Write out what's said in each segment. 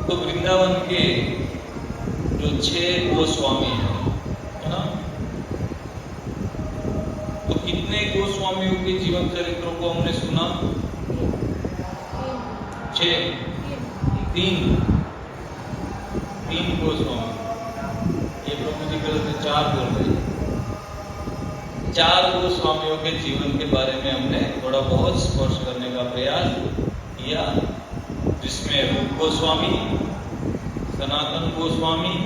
तो वृंदावन के जो 6 गोस्वामी हैं, है ना, तो कितने गोस्वामियों के जीवन चरित्रों को हमने सुना? 6, 3 गोस्वामी। ये प्रभु जी गलत से 4 बोल रहे। 4 गोस्वामियों के जीवन के बारे में हमने थोड़ा बहुत स्पर्श करने का प्रयास किया, जिसमें रूप गोस्वामी, सनातन गोस्वामी,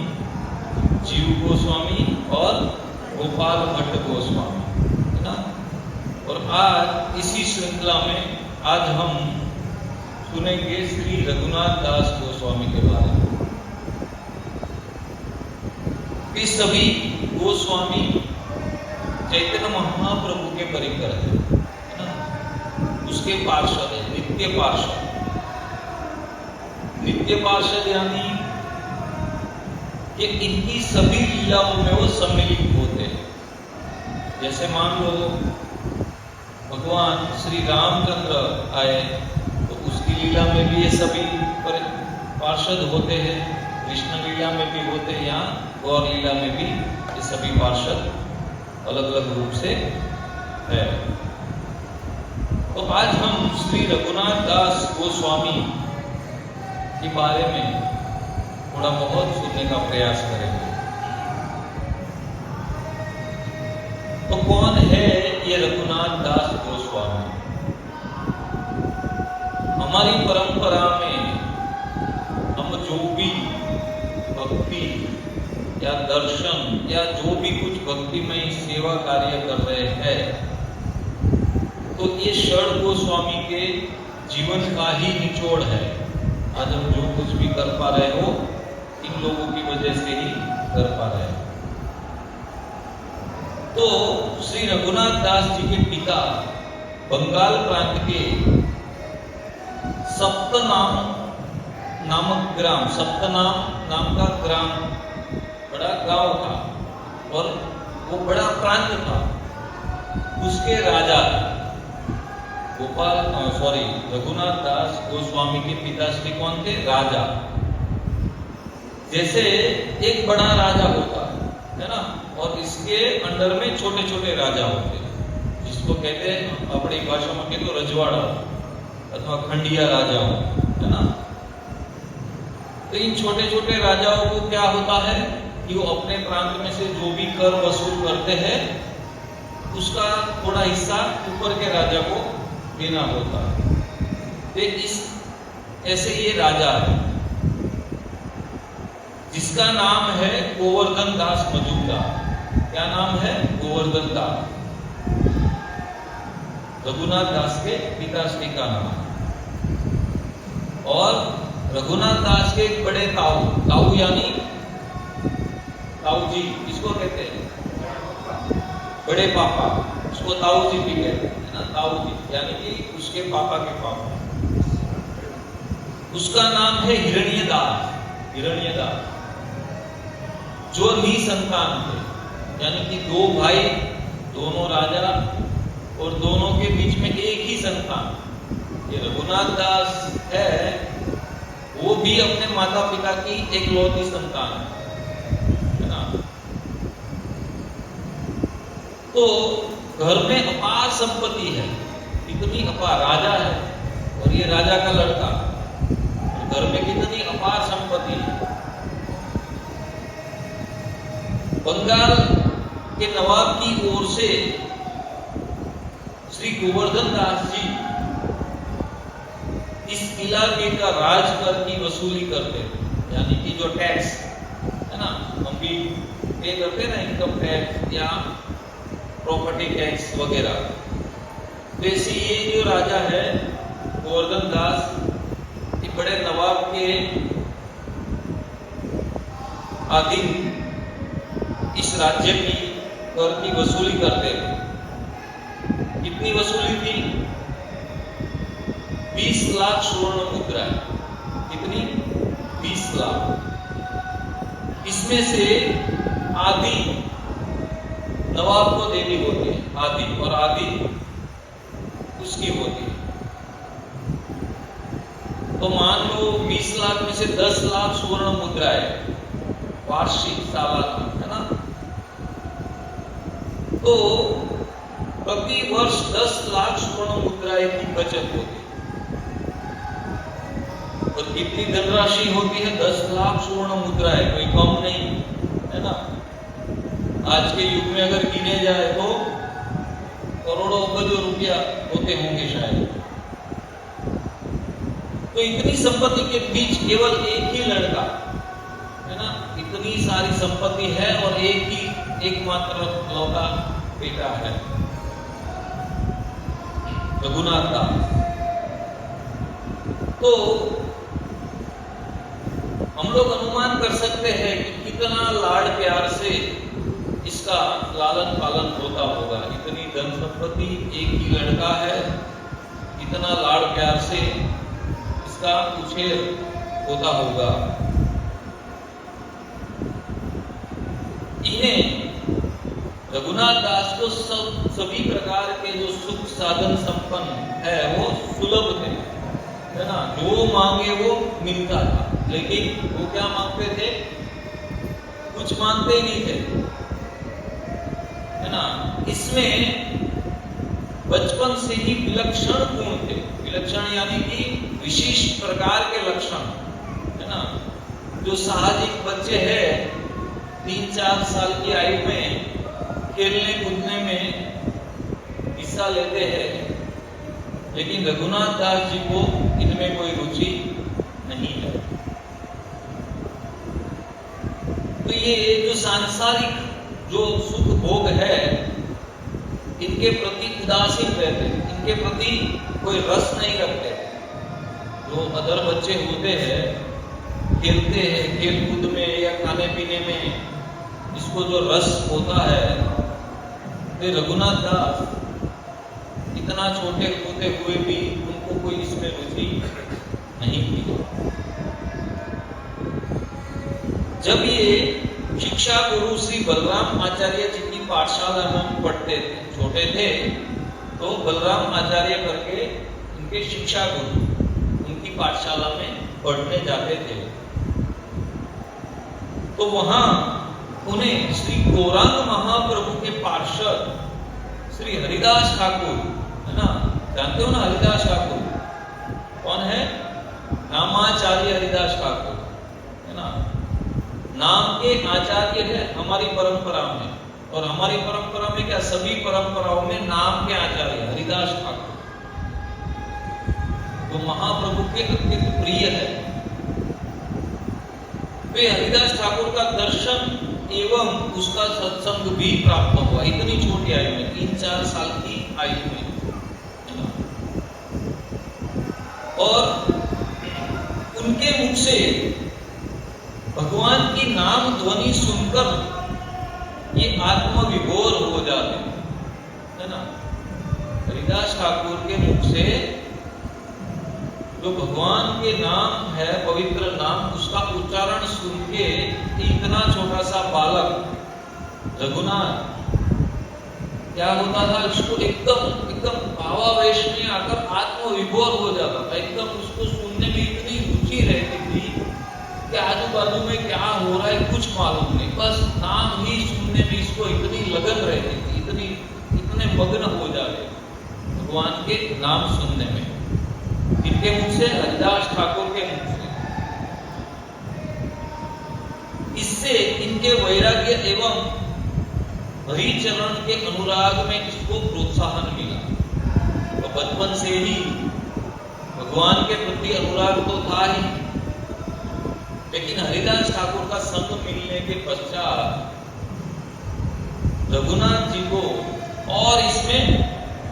जीव गोस्वामी और गोपाल भट्ट गोस्वामी, है ना। और आज इसी श्रृंखला में आज हम सुनेंगे श्री रघुनाथ दास गोस्वामी के बारे में। ये सभी गोस्वामी चैतन्य महाप्रभु के परिकर है ना, उसके पार्षद है, नित्य पार्षद। नित्य पार्षद यानी कि इनकी सभी लीलाओं में वो सम्मिलित होते हैं। जैसे मान लो भगवान श्री रामचंद्र आए तो उसकी लीला में भी ये सभी पार्षद होते हैं, कृष्ण लीला में भी होते हैं, यहाँ गौर लीला में भी ये सभी पार्षद अलग अलग रूप से है। तो आज हम श्री रघुनाथ दास गोस्वामी के बारे में थोड़ा बहुत सुनने का प्रयास करेंगे। तो कौन है ये रघुनाथ दास गोस्वामी? हमारी परंपरा में हम जो भी भक्ति या दर्शन या जो भी कुछ भक्तिमय सेवा कार्य कर रहे हैं, तो ये षड गोस्वामी के जीवन का ही निचोड़ है। आज हम जो कुछ भी कर पा रहे हो, इन लोगों की वजह से ही कर पा रहे हैं। तो श्री रघुनाथ दास जी के पिता बंगाल प्रांत के सप्तनाम नामक ग्राम, सप्तनाम नाम का ग्राम बड़ा गांव था और वो बड़ा प्रांत था, उसके राजा रघुनाथ दास गोस्वामी के पिताश्री कौन थे? राजा। जैसे एक बड़ा राजा होता है ना, और इसके अंडर में छोटे छोटे राजा होते हैं, जिसको कहते हैं अपनी भाषा में कहते तो रजवाड़ा अथवा खंडिया राजा हो, है ना। तो इन छोटे छोटे राजाओं को क्या होता है कि वो अपने प्रांत में से जो भी कर वसूल करते हैं, उसका थोड़ा हिस्सा ऊपर के राजा को देना होता है। तो ऐसे ये राजा है जिसका नाम है गोवर्धन दास मजूमदार। क्या नाम है? गोवर्धन दास, रघुनाथ दास के पिताश्री का नाम। और रघुनाथ दास के एक बड़े ताऊ, ताऊ यानी ताऊ जी, इसको कहते हैं बड़े पापा, उसको ताऊ जी भी कहते हैं ना, ताऊ जी यानी कि उसके पापा के पापा। उसका नाम है हिरण्यदास, हिरण्यदास, जो निसंतान थे, यानी कि 2 भाई, दोनों राजा और दोनों के बीच में एक ही संतान। ये रघुनाथ दास है, वो भी अपने माता पिता की एकलौती संतान है ना। तो घर में अपार संपत्ति है, कितनी अपार, राजा है और ये राजा का लड़का, घर में कितनी अपार संपत्ति है। बंगाल के नवाब की ओर से श्री गोवर्धन दास जी इस इलाके का राज कर की वसूली करते थे, यानी कि जो टैक्स है ना, हम भी पे करते हैं ना, इनकम टैक्स या प्रॉपर्टी टैक्स वगैरह। वैसे ये जो राजा है गोवर्धन दास, ये बड़े नवाब के अधीन इस राज्य की कर की वसूली करते थे। कितनी वसूली थी? 20 लाख स्वर्ण मुद्रा। कितनी? 20 लाख। इसमें से आधी नवाब को देनी होती है, आधी, और आधी उसकी होती है। तो मान लो 20 लाख में से 10 लाख सुवर्ण मुद्राएं वार्षिक सालाना, है ना। तो प्रति वर्ष 10 लाख सुवर्ण मुद्राएं की बचत होती है। और कितनी धनराशि होती है? 10 लाख सुवर्ण मुद्राएं, कोई कम नहीं, है ना। आज के युग में अगर गिने जाए तो करोड़ों अरबों रुपया होते होंगे शायद। तो इतनी संपत्ति के बीच केवल एक ही लड़का, है ना, इतनी सारी संपत्ति है और एकमात्र लौटा बेटा है, रघुनाथ दास। तो हम लोग अनुमान कर सकते हैं कि कितना लाड़ प्यार से इसका लालन पालन होता होगा। इतनी धन संपत्ति, एक ही लड़का है, इतना लाड़ प्यार से इसका उछेर होता होगा। इन्हें रघुनाथ दास को सभी प्रकार के जो सुख साधन संपन्न है वो सुलभ थे, है ना। जो मांगे वो मिलता था, लेकिन वो क्या मांगते थे? कुछ मांगते ही नहीं थे, है ना। इसमें बचपन से ही विलक्षण गुण थे। विलक्षण यानी कि विशिष्ट प्रकार के लक्षण, है ना। जो साहजिक बच्चे हैं 3-4 साल की आयु में खेलने कूदने में हिस्सा लेते हैं, लेकिन रघुनाथ दास जी को इनमें कोई रुचि नहीं है। तो ये जो सांसारिक जो सुख भोग है, इनके प्रति उदासीन रहते, इनके प्रति कोई रस नहीं रखते। जो अदर बच्चे होते हैं, खेलते हैं खेल कूद में या खाने पीने में, इसको जो रस होता है, तो रघुनाथ दास इतना छोटे होते हुए भी उनको कोई इसमें रुचि नहीं थी। जब ये शिक्षा गुरु श्री बलराम आचार्य जी की पाठशाला में पढ़ते थे, छोटे थे, तो बलराम आचार्य करके उनके शिक्षा गुरु उनकी पाठशाला में पढ़ने जाते थे। तो वहां उन्हें श्री गौरांग महाप्रभु के पार्षद श्री हरिदास ठाकुर, है ना, जानते हो ना हरिदास ठाकुर कौन है? नामाचार्य हरिदास ठाकुर, है ना। नाम के आचार्य है हमारी परंपरा में, और हमारी परंपरा में क्या, सभी परंपराओं में नाम के आचार्य हरिदास ठाकुर तो महाप्रभु के अत्यंत प्रिय है। वे हरिदास ठाकुर का दर्शन एवं उसका सत्संग भी प्राप्त हुआ इतनी छोटी आयु में, 3-4 साल की आयु में। और उनके मुख से भगवान की नाम ध्वनि सुनकर ये आत्मविभोर हो जाते, है ना। हरिदास ठाकुर के मुख से जो भगवान के नाम है, पवित्र नाम, उसका उच्चारण सुन के इतना छोटा सा बालक रघुनाथ क्या होता था, उसको एकदम भावावेश में आकर आत्मविभोर हो जाता था। एकदम उसको सुनने में इतनी रुचि रहती थी कि आजू बाजू में क्या हो रहा है कुछ मालूम नहीं, बस नाम ही सुनने में इसको इतनी लगन रहती थी, इतने मग्न हो जाते भगवान के नाम सुनने में। इनके मुख से, हरिदास ठाकुर के मुख से। इससे इनके वैराग्य एवं हरिचरण के अनुराग में इसको प्रोत्साहन मिला। तो बचपन से ही भगवान के प्रति अनुराग तो था ही, लेकिन हरिदास ठाकुर का संग मिलने के पश्चात रघुनाथ जी को और इसमें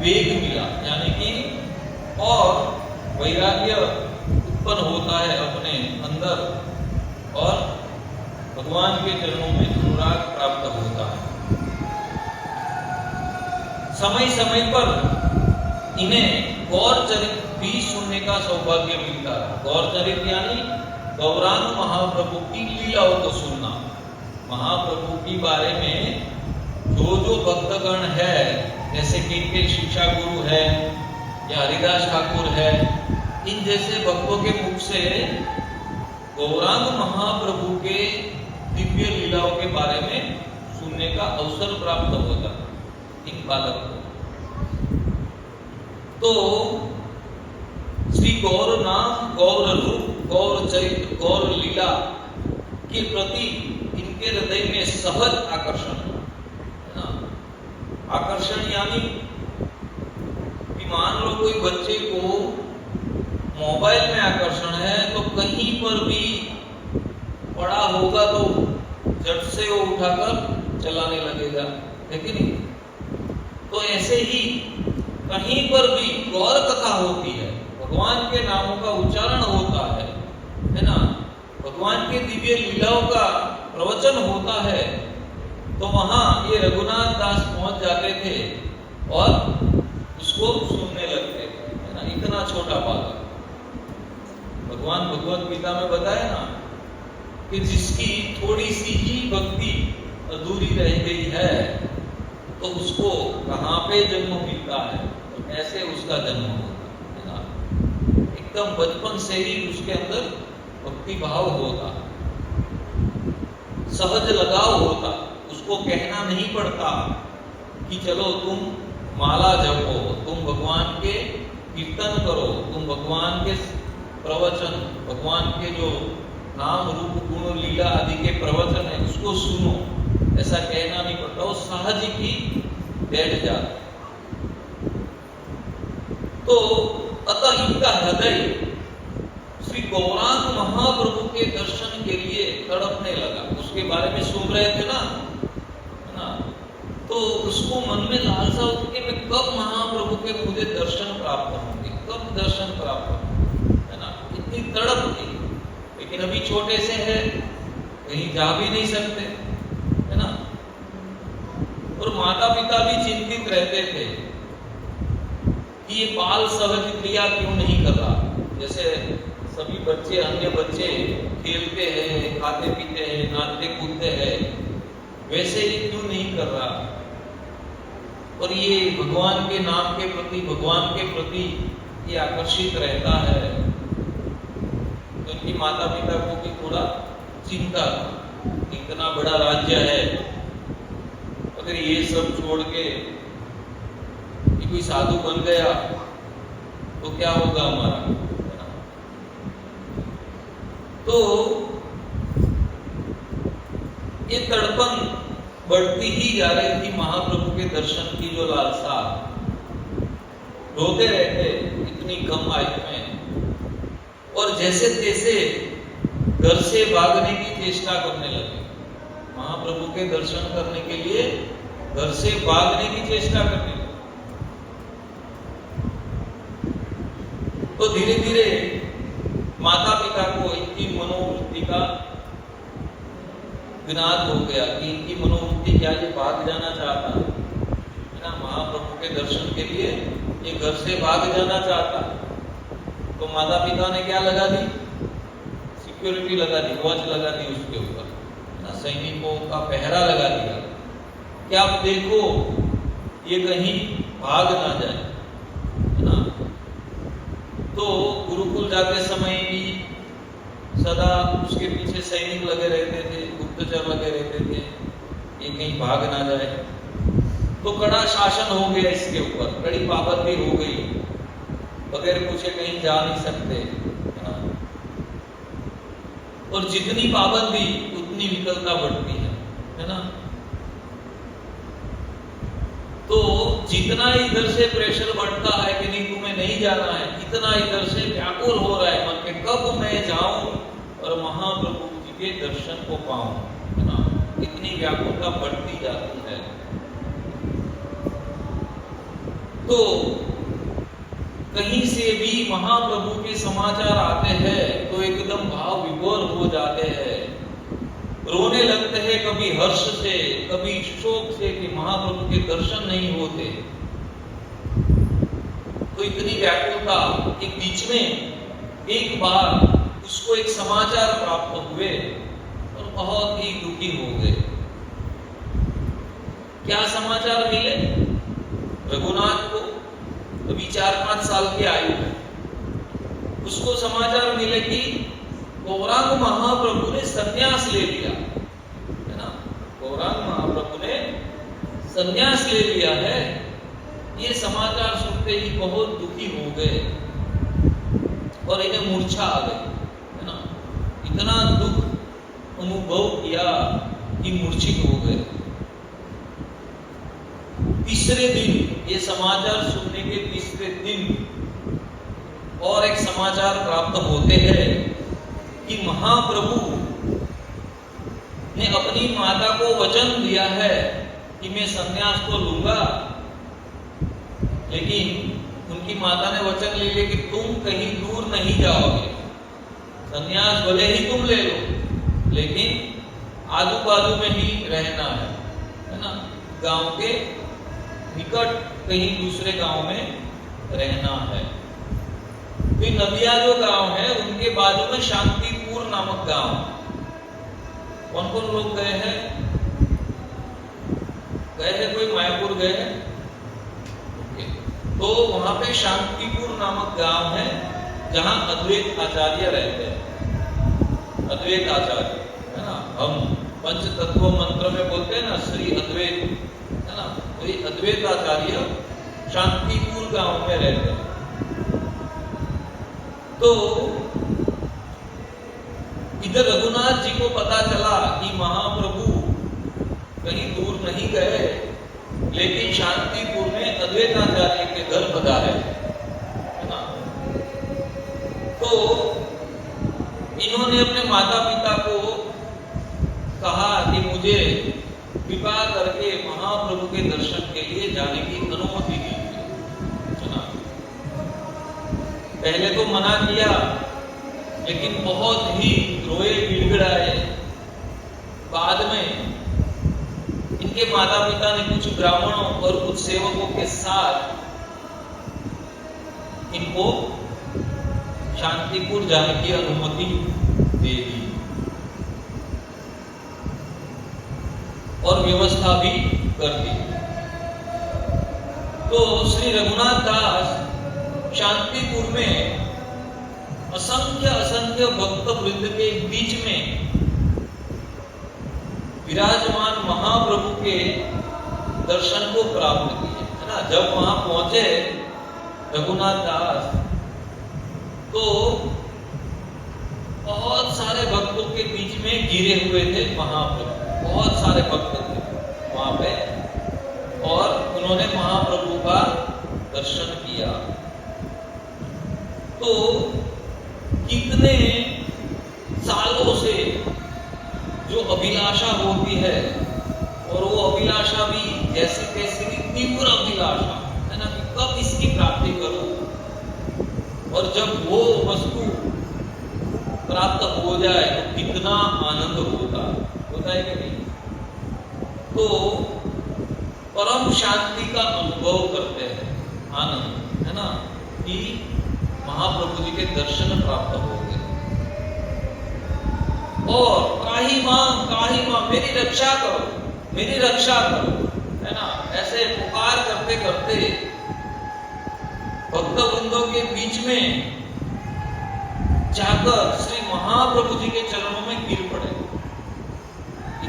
वेग मिला, यानी कि और वैराग्य उत्पन्न होता है अपने अंदर और भगवान के चरणों में अनुराग प्राप्त होता है। समय समय पर इन्हें गौर चरित भी सुनने का सौभाग्य मिलता है। गौर चरित यानी गौरांग महाप्रभु की लीलाओं को सुनना। महाप्रभु के बारे में जो भक्तगण है, जैसे कि इनके शिक्षा गुरु है या हरिदास ठाकुर है, इन जैसे भक्तों के मुख से गौरांग महाप्रभु के दिव्य लीलाओं के बारे में सुनने का अवसर प्राप्त होता इन बालक को। तो श्री गौर नाम, गौर रूप, गौर चरित्र, गौर लीला के प्रति इनके हृदय में सहज आकर्षण है। आकर्षण यानी कि मान लो कोई बच्चे को मोबाइल में आकर्षण है तो कहीं पर भी पड़ा होगा तो झट से वो उठाकर चलाने लगेगा, है कि नहीं? तो ऐसे ही कहीं पर भी गौर कथा होती है, भगवान के नामों का उच्चारण होता है ना, भगवान के दिव्य लीलाओं का प्रवचन होता है, तो वहां ये रघुनाथ दास पहुंच जाते थे और उसको सुनने लगते थे, है ना। इतना छोटा बालक, भगवान भगवत गीता में बताया ना कि जिसकी थोड़ी सी ही भक्ति अधूरी रह गई है तो उसको कहाँ पे जन्म मिलता है, तो कैसे उसका जन्म होता है ना। एकदम बचपन से ही उसके अंदर भक्ति भाव होता, सहज लगाव होता, उसको कहना नहीं पड़ता कि चलो तुम माला जपो, तुम भगवान के कीर्तन करो, तुम भगवान के प्रवचन, भगवान के जो नाम रूप गुण लीला आदि के प्रवचन है उसको सुनो, ऐसा कहना नहीं पड़ता, वो सहज ही बैठ जाता। तो अतः इनका हृदय श्री गौरांग महाप्रभु के दर्शन के लिए तड़पने लगा। उसके बारे में सुन रहे थे ना, है ना, तो उसको मन में लालसा होती कि मैं कब महाप्रभु के मुझे दर्शन प्राप्त होंगे, कब दर्शन प्राप्त होंगे, है ना, इतनी तड़प थी। लेकिन अभी छोटे से है, कहीं जा भी नहीं सकते, है ना, और माता पिता भी चिंतित रहते थे कि ये बाल सहज क्रिया क्यों नहीं कर रहा। जैसे सभी बच्चे, अन्य बच्चे खेलते हैं, खाते पीते हैं, नाचते कूदते हैं, वैसे ही क्यों नहीं कर रहा। और ये भगवान के नाम के प्रति, भगवान के प्रति ये आकर्षित रहता है। तो इनकी माता पिता को भी थोड़ा चिंता, इतना बड़ा राज्य है, अगर ये सब छोड़ के ये कोई साधु बन गया तो क्या होगा हमारा। तो ये तड़पन बढ़ती ही जा रही थी महाप्रभु के दर्शन की जो लालसा, रोते रहते इतनी कम आयु में, और जैसे तैसे घर से भागने की चेष्टा करने लगे। महाप्रभु के दर्शन करने के लिए घर से भागने की चेष्टा करने लगे। तो धीरे धीरे माता पिता को इनकी मनोवृत्ति का ज्ञात हो गया कि इनकी मनोवृत्ति क्या, ये भाग जाना चाहता है ना, महाप्रभु के दर्शन के लिए ये घर से भाग जाना चाहता। तो माता पिता ने क्या लगा दी, सिक्योरिटी लगा दी, वॉच लगा दी उसके ऊपर, सैनिकों का पहरा लगा दिया कि आप देखो ये कहीं भाग ना जाए, है ना। तो गुरुकुल जाते समय भी सदा उसके पीछे सैनिक लगे रहते थे, गुप्तचर लगे रहते थे, ये कहीं भाग ना जाए। तो कड़ा शासन हो गया इसके ऊपर, कड़ी पाबंदी हो गई, बगैर पूछे कहीं जा नहीं सकते। और जितनी पाबंदी उतनी विकलता बढ़ती है ना। तो जितना इधर से प्रेशर बढ़ता है कि नहीं तुम्हें नहीं जाना है, इतना इधर से व्याकुल हो रहा है मन के, कब मैं जाऊं और महाप्रभु जी के दर्शन को पाऊं, है ना। इतनी व्याकुलता बढ़ती जाती है। तो कहीं से भी महाप्रभु के समाचार आते हैं तो एकदम भाव विभोर हो जाते हैं, रोने लगते हैं, कभी हर्ष से, कभी शोक से कि महाप्रभु के दर्शन नहीं होते। तो इतनी व्याकुलता के बीच में एक बार उसको एक समाचार प्राप्त हुए और बहुत ही दुखी हो गए। क्या समाचार मिले रघुनाथ को? अभी 4-5 साल की आयु है। उसको समाचार मिले कि गौरांग महाप्रभु ने संन्यास ले लिया है ना, गौरांग महाप्रभु ने संन्यास ले लिया है। ये समाचार सुनते ही बहुत दुखी हो गए और इन्हें मूर्छा आ गई है ना, इतना दुख अनुभव किया कि मूर्छित हो गए। तीसरे दिन, ये समाचार सुनने के तीसरे दिन और एक समाचार प्राप्त होते हैं कि महाप्रभु ने अपनी माता को वचन दिया है कि मैं संन्यास तो लूंगा, लेकिन उनकी माता ने वचन ले लिया कि तुम कहीं दूर नहीं जाओगे, संन्यास भले ही तुम ले लो लेकिन आजू बाजू में ही रहना है ना, गांव के निकट कहीं दूसरे गांव में रहना है। तो नदिया जो गांव है उनके बाजू में शांतिपुर नामक गांव। कौन कौन लोग गए हैं? कोई मायापुर गए हैं? तो वहां पे शांतिपुर नामक गांव है जहां अद्वैत आचार्य रहते हैं। अद्वैत आचार्य है ना, हम पंच तत्व मंत्र में बोलते हैं ना श्री अद्वैत है ना, वही अद्वैत आचार्य शांतिपुर गांव में रहते हैं। तो इधर रघुनाथ जी को पता चला कि महाप्रभु कहीं दूर नहीं गए, लेकिन शांतिपुर में अद्वैताचार्य के घर पधारे है ना। तो इन्होंने अपने माता पिता को कहा कि मुझे कृपा करके महाप्रभु के दर्शन के लिए जाने की अनुमति दीजिए। पहले तो मना किया, लेकिन बहुत ही रोए गिड़गिड़ाए। बाद में इनके माता पिता ने कुछ ब्राह्मणों और कुछ सेवकों के साथ इनको शांतिपुर जाने की अनुमति दे दी और व्यवस्था भी कर दी। तो श्री रघुनाथ दास शांतिपुर में असंख्य भक्त वृंद के बीच में विराजमान महाप्रभु के दर्शन को प्राप्त किए है ना। जब वहां पहुंचे रघुनाथ दास तो बहुत सारे भक्तों के बीच में गिरे हुए थे महाप्रभु, बहुत सारे भक्त थे वहां पे और उन्होंने महाप्रभु का दर्शन किया। तो कितने सालों से जो अभिलाषा होती है, और वो अभिलाषा भी जैसी तैसी तीव्र अभिलाषा है ना कि कब इसकी प्राप्ति करूं, और जब वो वस्तु प्राप्त हो जाए तो कितना आनंद होता है कि नहीं। तो परम शांति का अनुभव करते हैं, आनंद है ना कि महाप्रभु जी के दर्शन प्राप्त हो गए। और काही मां मेरी रक्षा करो, मेरी रक्षा करो है ना, ऐसे पुकार करते करते भक्त वृंदों के बीच में जाकर श्री महाप्रभु जी के चरणों में गिर पड़े।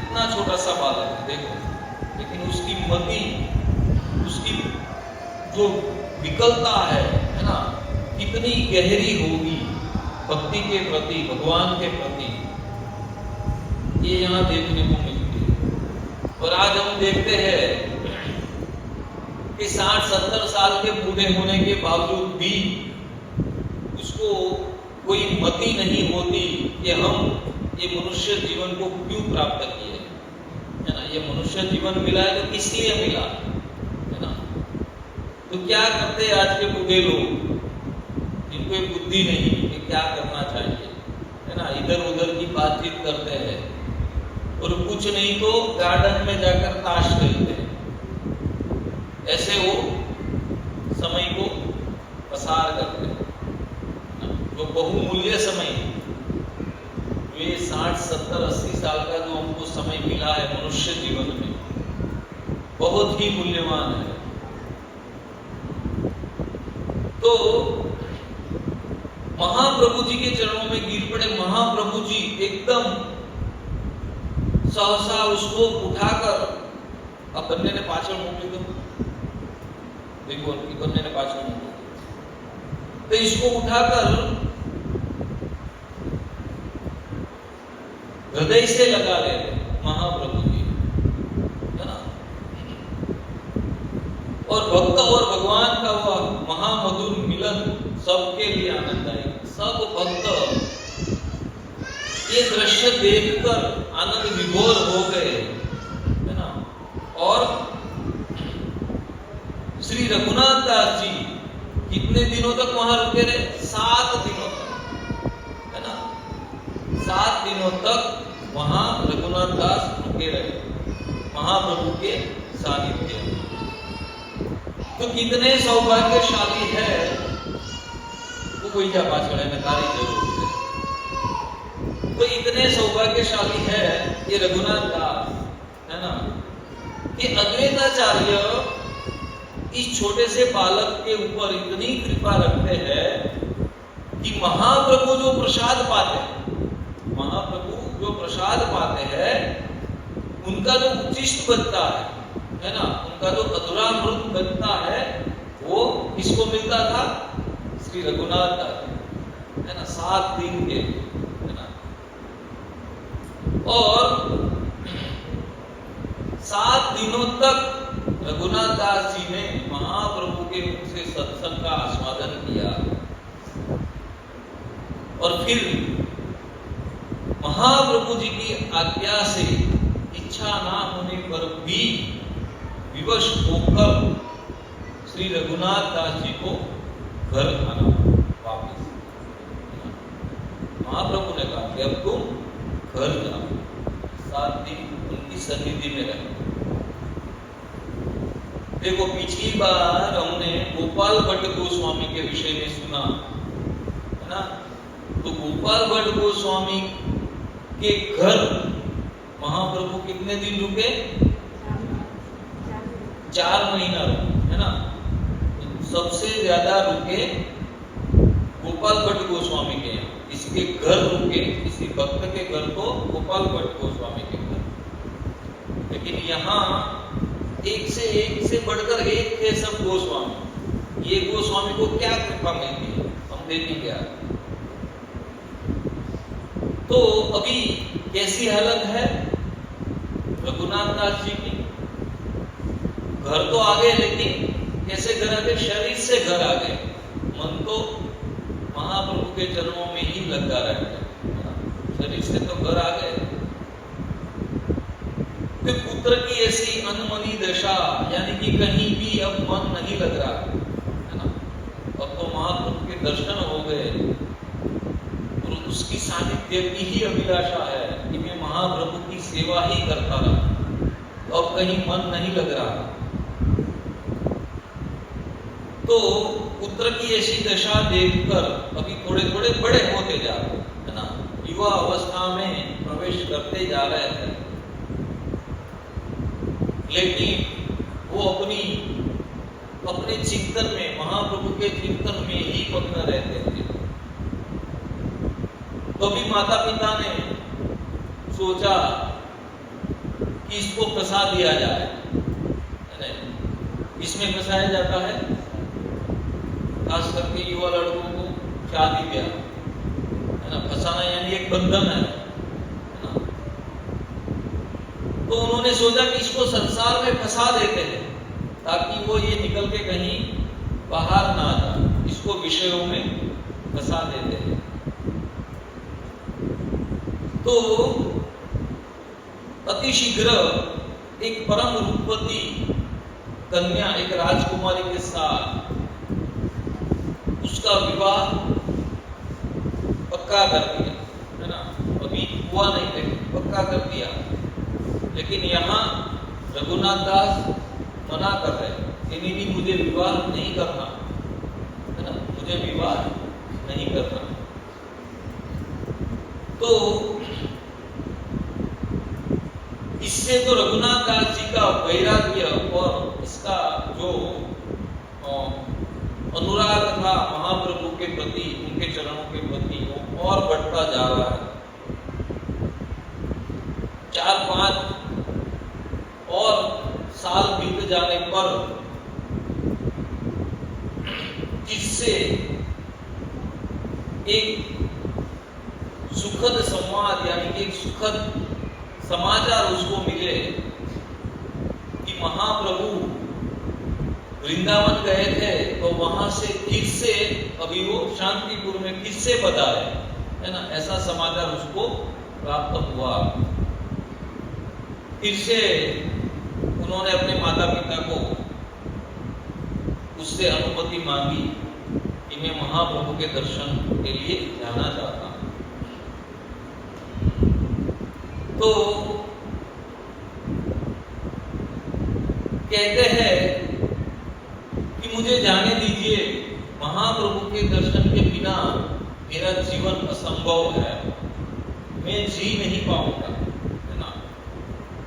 इतना छोटा सा बालक देखो, लेकिन उसकी मति, उसकी जो विकलता है ना, कितनी गहरी होगी भक्ति के प्रति, भगवान के प्रति, ये यहाँ देखने को मिलती है। और आज हम देखते हैं कि 60-70 साल के बूढ़े होने के बावजूद भी उसको कोई मति नहीं होती कि हम ये मनुष्य जीवन को क्यों प्राप्त किए है ना। ये मनुष्य जीवन मिला है तो किस लिए मिला है ना। तो क्या करते आज के बूढ़े लोग, जिनको एक बुद्धि नहीं कि क्या करना चाहिए है ना, इधर उधर की बातचीत करते हैं और कुछ नहीं तो गार्डन में जाकर ताश खेलते हैं। ऐसे वो समय को पसार करते हैं। जो बहुमूल्य समय, ये 60, 70, 80 साल का जो हमको समय मिला है मनुष्य जीवन में, बहुत ही मूल्यवान है। तो महाप्रभु जी के चरणों में गिर पड़े। महाप्रभु जी एकदम सहसा उसको उठाकर, अब बन्ने ने पाछळ मोकली दो, देखो कि बन्ने ने पाछळ मोकली, तो इसको उठाकर हृदय से लगा ले महाप्रभु जी, है ना। और भक्त और भगवान का वह महामधुर मिलन सबके लिए आनंददायक। सब भक्त ये दृश्य देखकर आनंद विभोर हो गए, है ना। और श्री रघुनाथ दास जी कितने दिनों तक वहां रुके रहे? 7 दिनों तक, है ना। 7 दिनों तक वहां रघुनाथ दास रुके रहे महाप्रभु के सानिध्य में। तो कितने सौभाग्यशाली है वो, कोई क्या पास खड़े में तारीफ जरूर है। तो इतने सौभाग्यशाली है ये रघुनाथ दास, है ना, कि अद्वैताचार्य इस छोटे से बालक के ऊपर इतनी कृपा रखते हैं कि महाप्रभु जो प्रसाद पाते हैं, महाप्रभु जो प्रसाद पाते हैं, उनका जो उच्छिष्ट बनता है ना, उनका जो अधूरामृत बनता है, वो किसको मिलता था? श्री रघुनाथ दास, है ना, 7 दिन के, है ना। और 7 दिनों तक रघुनाथ दास जी ने महाप्रभु के मुख से सत्संग का आस्वादन किया। और फिर महाप्रभु जी की आज्ञा से, इच्छा ना होने पर भी विवश होकर श्री रघुनाथ दास जी को घर आना वापस। महाप्रभु ने कहा कि अब तुम घर जाओ, 7 दिन उनकी सन्निधि में रहो। देखो पिछली बार हमने गोपाल भट्ट गोस्वामी के विषय में सुना, है ना। तो गोपाल भट्ट गोस्वामी के घर महाप्रभु कितने दिन रुके? 4 महीना रुके, है ना। तो सबसे ज्यादा रुके गोपाल भट्ट गोस्वामी के यहाँ, इसके घर रुके, इसी भक्त के घर तो गोपाल भट्ट गोस्वामी के घर। लेकिन यहाँ एक से बढ़कर एक थे सब गोस्वामी। ये गोस्वामी को क्या कृपा मिलती है हम देखेंगे आज। तो अभी कैसी हालत है रघुनाथ दास जी की? घर तो आ गए, लेकिन कैसे घर आ गए? शरीर से घर आ गए, मन तो महाप्रभु के चरणों में ही लगा रह गया। शरीर से तो घर आ गए। तो पुत्र की ऐसी अनमनी दशा, यानी कि कहीं भी अब मन नहीं लग रहा, है ना। अब तो महाप्रभु के दर्शन हो गए और उसकी सानिध्य की ही अभिलाषा है कि मैं महाप्रभु की सेवा ही करता रहा। तो अब कहीं मन नहीं लग रहा। तो पुत्र की ऐसी दशा देखकर अभी थोड़े थोड़े बड़े होते जा रहे, है ना, युवा अवस्था में प्रवेश करते जा रहे हैं, लेकिन वो अपने चिंतन में, महाप्रभु के चिंतन में ही मग्न रहते थे। तो भी माता पिता ने सोचा कि इसको फंसा दिया जाए। इसमें फंसाया जाता है खास करके युवा लड़कों को, शादी ब्याह, है ना। फंसाना यानी एक बंधन है ना। तो उन्होंने सोचा कि इसको संसार में फंसा देते हैं ताकि वो ये निकल के कहीं बाहर ना आ जाए, इसको विषयों में फंसा देते हैं। तो अतिशीघ्र एक परम रूपवती कन्या, एक राजकुमारी के साथ उसका विवाह पक्का कर दिया, है ना। अभी हुआ नहीं, लेकिन पक्का कर दिया। लेकिन यहाँ रघुनाथ दास मना कर रहे कि नहीं, मुझे विवाह नहीं करना, है ना, मुझे विवाह नहीं करना। तो इससे तो रघुनाथ दास जी का वैराग्य और इसका जो अनुराग था महाप्रभु के प्रति, उनके चरणों के प्रति वो और बढ़ता जा रहा है। 4-5 और साल बीत जाने पर किससे एक सुखद संवाद यानी कि एक सुखद समाचार उसको मिले कि महाप्रभु वृंदावन गए थे, तो वहां से फिर से अभी वो शांतिपुर में फिर से पधारे, है ना, ऐसा समाचार उसको प्राप्त हुआ। फिर से उन्होंने अपने माता पिता को उससे अनुमति मांगी कि मैं महाप्रभु के दर्शन के लिए जाना चाहता हूं। तो कहते हैं कि मुझे जाने दीजिए, महाप्रभु के दर्शन के बिना मेरा जीवन असंभव है, मैं जी नहीं पाऊंगा, है ना।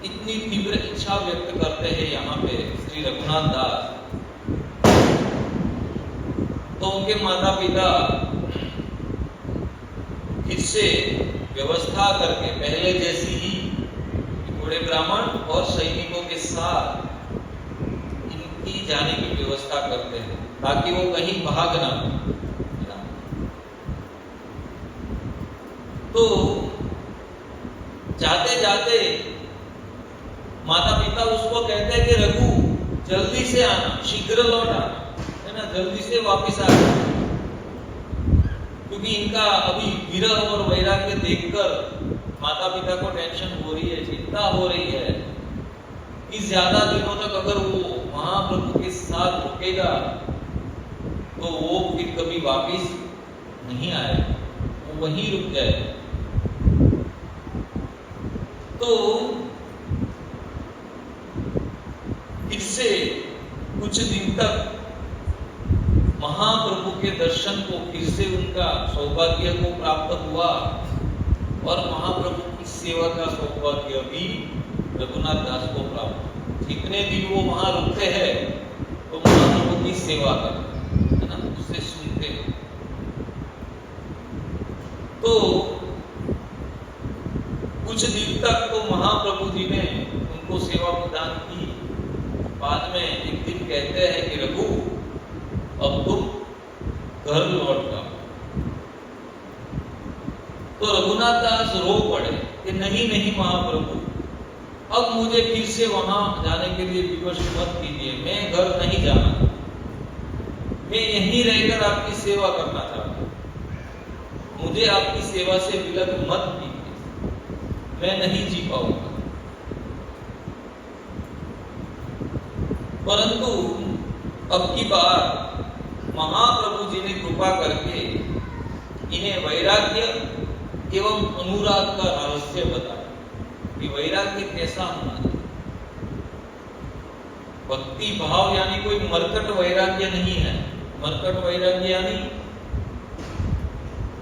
इतनी तीव्र इच्छा व्यक्त करते हैं यहाँ पे श्री रघुनाथ दास। तो उनके माता पिता फिर से व्यवस्था करके पहले जैसी ही बूढ़े ब्राह्मण और सैनिकों के साथ इनकी जाने की व्यवस्था करते हैं ताकि वो कहीं भाग ना। तो जाते जाते माता पिता उसको कहते हैं कि रघु जल्दी से आना, शीघ्र लौट आना, है ना, जल्दी से वापस आ जाना, क्योंकि इनका अभी विरह और वैराग्य देखकर माता पिता को टेंशन हो रही है, चिंता हो रही है कि ज्यादा दिनों तक अगर वो महाप्रभु के साथ रुकेगा तो वो फिर कभी वापस नहीं आएगा, वो वहीं रुक जाएगा। तो फिर से कुछ दिन तक महाप्रभु के दर्शन को फिर से उनका सौभाग्य को प्राप्त हुआ और महाप्रभु की सेवा का सौभाग्य भी रघुनाथ दास को प्राप्त। जितने दिन वो वहां रुकते हैं तो महाप्रभु की सेवा करते, है ना, उससे सुनते। तो कुछ दिन तक तो महाप्रभु जी ने उनको सेवा प्रदान की। बाद में एक दिन कहते हैं कि रघु अब तुम घर लौट जाओ। तो रघुनाथ दास रो पड़े कि नहीं नहीं महाप्रभु, अब मुझे फिर से वहां जाने के लिए विवश मत कीजिए, मैं घर नहीं जाना, मैं यहीं रहकर आपकी सेवा करना चाहता हूं, मुझे आपकी सेवा से विलग मत कीजिए, मैं नहीं जी पाऊंगा। परंतु अब की बार महाप्रभु जी ने कृपा करके इन्हें वैराग्य एवं अनुराग का रहस्य बताया कि वैराग्य कैसा होना चाहिए। भक्ति भाव यानी कोई मरकट वैराग्य नहीं है। मरकट वैराग्य यानी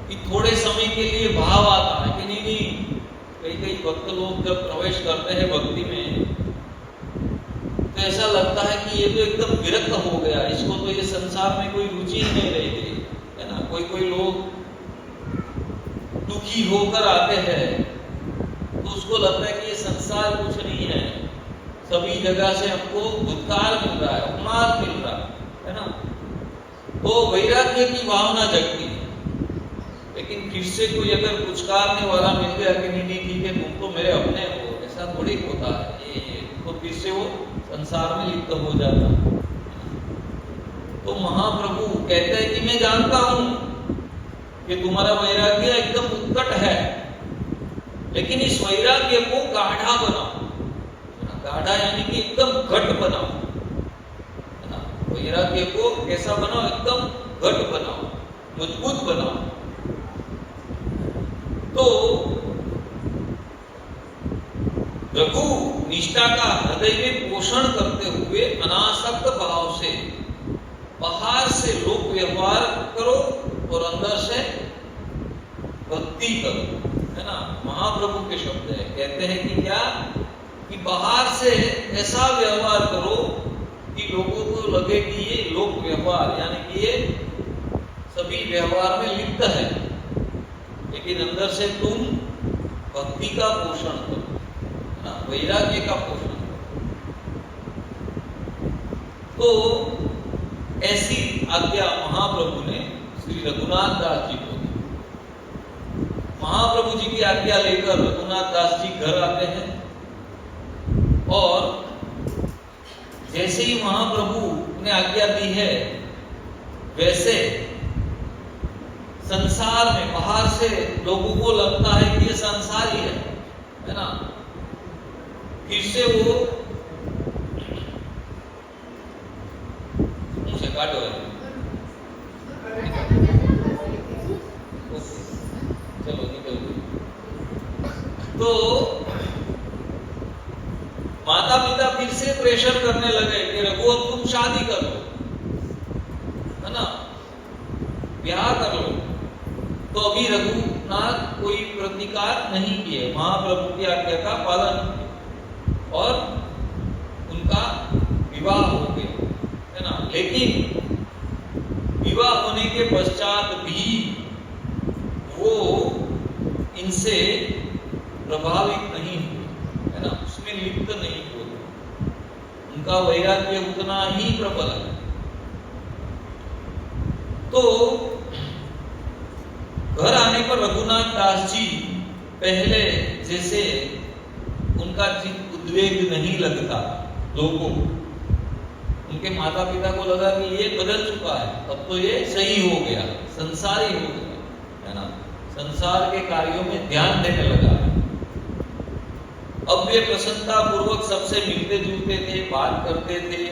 कि थोड़े समय के लिए भाव आता है कि नहीं, कई भक्त लोग जब प्रवेश करते हैं भक्ति में तो ऐसा लगता है कि ये तो एकदम विरक्त हो गया, इसको तो ये संसार में कोई रुचि ही नहीं रह गई, है ना। कोई लोग दुखी होकर आते हैं तो उसको लगता है कि ये संसार कुछ नहीं है, सभी जगह से हमको दुत्कार मिल रहा है, अपमान मिल रहा है ना। तो वैराग्य की भावना जगती है। लेकिन फिर से कोई अगर पुचकारने वाला मिल गया कि नहीं ठीक है तुम तो मेरे अपने हो, ऐसा थोड़ी होता है ये तो फिर से वो संसार में लिप्त हो जाता है। तो महाप्रभु कहते हैं कि मैं जानता हूं कि तुम्हारा वैराग्य एकदम उत्कट है, लेकिन इस वैराग्य को गाढ़ा बनाओ। गाढ़ा यानी कि एकदम घट बनाओ, है ना। वैराग्य को कैसा बनाओ, एकदम घट बनाओ, मजबूत बनाओ। तो रघु निष्ठा का हृदय में पोषण करते हुए अनासक्त भाव से बाहर से लोक व्यवहार करो और अंदर से भक्ति करो, है ना। महाप्रभु के शब्द है, कहते हैं कि क्या कि बाहर से ऐसा व्यवहार करो कि लोगों को लगे कि ये लोक व्यवहार यानी कि ये सभी भी व्यवहार में लिप्त है, लेकिन अंदर से तुम भक्ति का पोषण करो, है ना, वैराग्य का पोषण करो। तो ऐसी आज्ञा महाप्रभु ने श्री रघुनाथ दास जी को दी। महाप्रभु जी की आज्ञा लेकर रघुनाथ दास जी घर आते हैं और जैसे ही महाप्रभु ने आज्ञा दी है वैसे संसार में बाहर से लोगों को लगता है कि ये संसार ही है ना, फिर से वो मुझे काटो है, चलो निकल गई। तो माता पिता फिर से प्रेशर करने लगे कि रघु अब तुम शादी कर लो, है ना, ब्याह कर लो। तो अभी रघुनाथ कोई प्रतिकार नहीं किए, महाप्रभु की आज्ञा का पालन किया और उनका विवाह हो गया, है ना। लेकिन विवाह होने के पश्चात भी वो इनसे प्रभावित नहीं हुए, है ना, उसमें लिप्त नहीं हुए, उनका वैराग्य उतना ही प्रबल है। तो घर आने पर रघुनाथ दास जी पहले जैसे उनका चित्त उद्वेग नहीं लगता लोगों, उनके माता पिता को लगा कि ये बदल चुका है, अब तो ये सही हो गया, संसारी हो गया, है ना, संसार के कार्यों में ध्यान देने लगा है। अब वे प्रसन्नता पूर्वक सबसे मिलते जुलते थे, बात करते थे,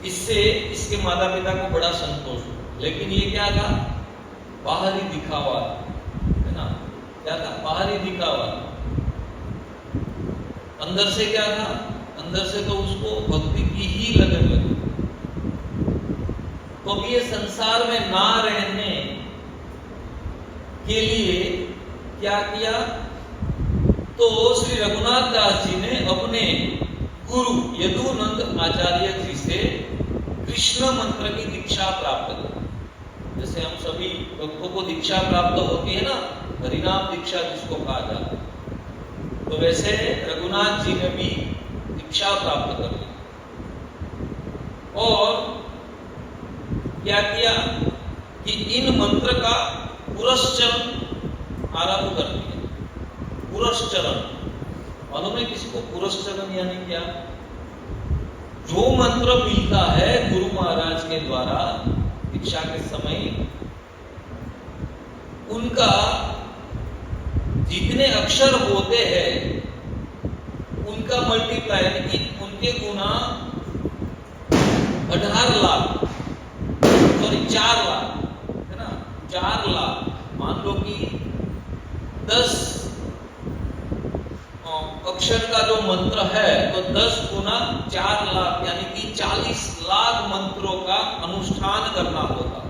इससे इसके माता पिता को बड़ा संतोष हुआ। लेकिन ये क्या था, बाहरी दिखावा, है ना, क्या था, बाहरी दिखावा। अंदर से क्या था, अंदर से तो उसको भक्ति की ही लगन लगी। तो अब ये संसार में ना रहने के लिए क्या किया, तो श्री रघुनाथ दास जी ने अपने गुरु यदुनंद आचार्य जी से कृष्ण मंत्र की दीक्षा प्राप्त की। जैसे हम सभी भक्तों को दीक्षा प्राप्त होती है ना, हरिनाम दीक्षा जिसको कहा जाता है, तो वैसे रघुनाथ जी ने भी दीक्षा प्राप्त कर ली। और क्या किया कि इन मंत्र का पुरस्चरण आरंभ कर दिया। पुरस्चरण मालूम है किसी को, पुरस्चरण यानी क्या, जो मंत्र मिलता है गुरु महाराज के द्वारा दीक्षा के समय, उनका जितने अक्षर होते हैं उनका मल्टीप्लाई यानी कि उनके गुना 18 लाख, सॉरी 4 लाख, है ना, 4 लाख। मान लो कि 10 अक्षर का जो मंत्र है तो 10 गुना 4 लाख यानी कि 40 लाख मंत्रों का अनुष्ठान करना होगा,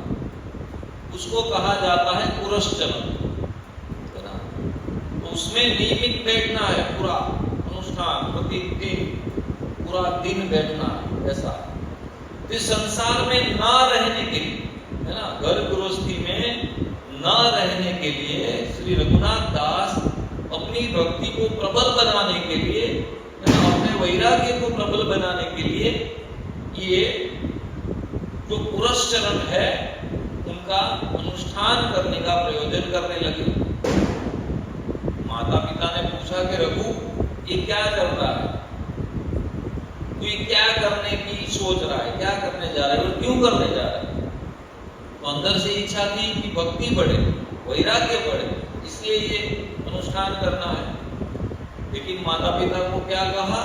उसको कहा जाता है पुरस्चरण, है ना। तो उसमें नियमित बैठना है, पूरा अनुष्ठान प्रतिदिन पूरा दिन बैठना है, ऐसा। इस संसार में ना रहने के लिए, है ना, घर गृहस्थी में ना रहने के लिए श्री रघुनाथ दास अपनी भक्ति को प्रबल बनाने के लिए, अपने वैराग्य को प्रबल बनाने के लिए ये जो पुरस्चरण है उनका अनुष्ठान करने का प्रयोजन करने लगे। माता पिता ने पूछा कि रघु ये क्या कर रहा है, तो ये क्या करने की सोच रहा है, क्या करने जा रहा है और क्यों करने जा रहा है। तो अंदर से इच्छा थी कि भक्ति बढ़े, वैराग्य बढ़े, इसलिए ये अनुष्ठान करना है। लेकिन माता पिता को क्या कहा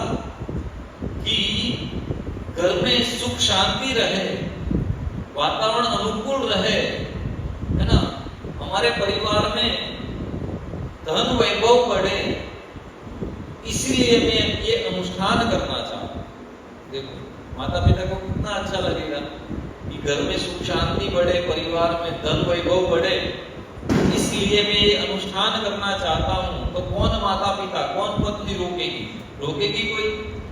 कि घर में सुख शांति रहे, वातावरण अनुकूल रहे, है ना, हमारे परिवार में धन वैभव बढ़े, इसलिए मैं ये अनुष्ठान करना चाहता हूं। देखो माता पिता को कितना अच्छा लगेगा कि घर में सुख शांति बढ़े, परिवार में धन वैभव बढ़े, इसलिए मैं ये अनुष्ठान करना चाहता हूं। तो कौन माता पिता, कौन पत्नी रोकेगी? रोकेगी कोई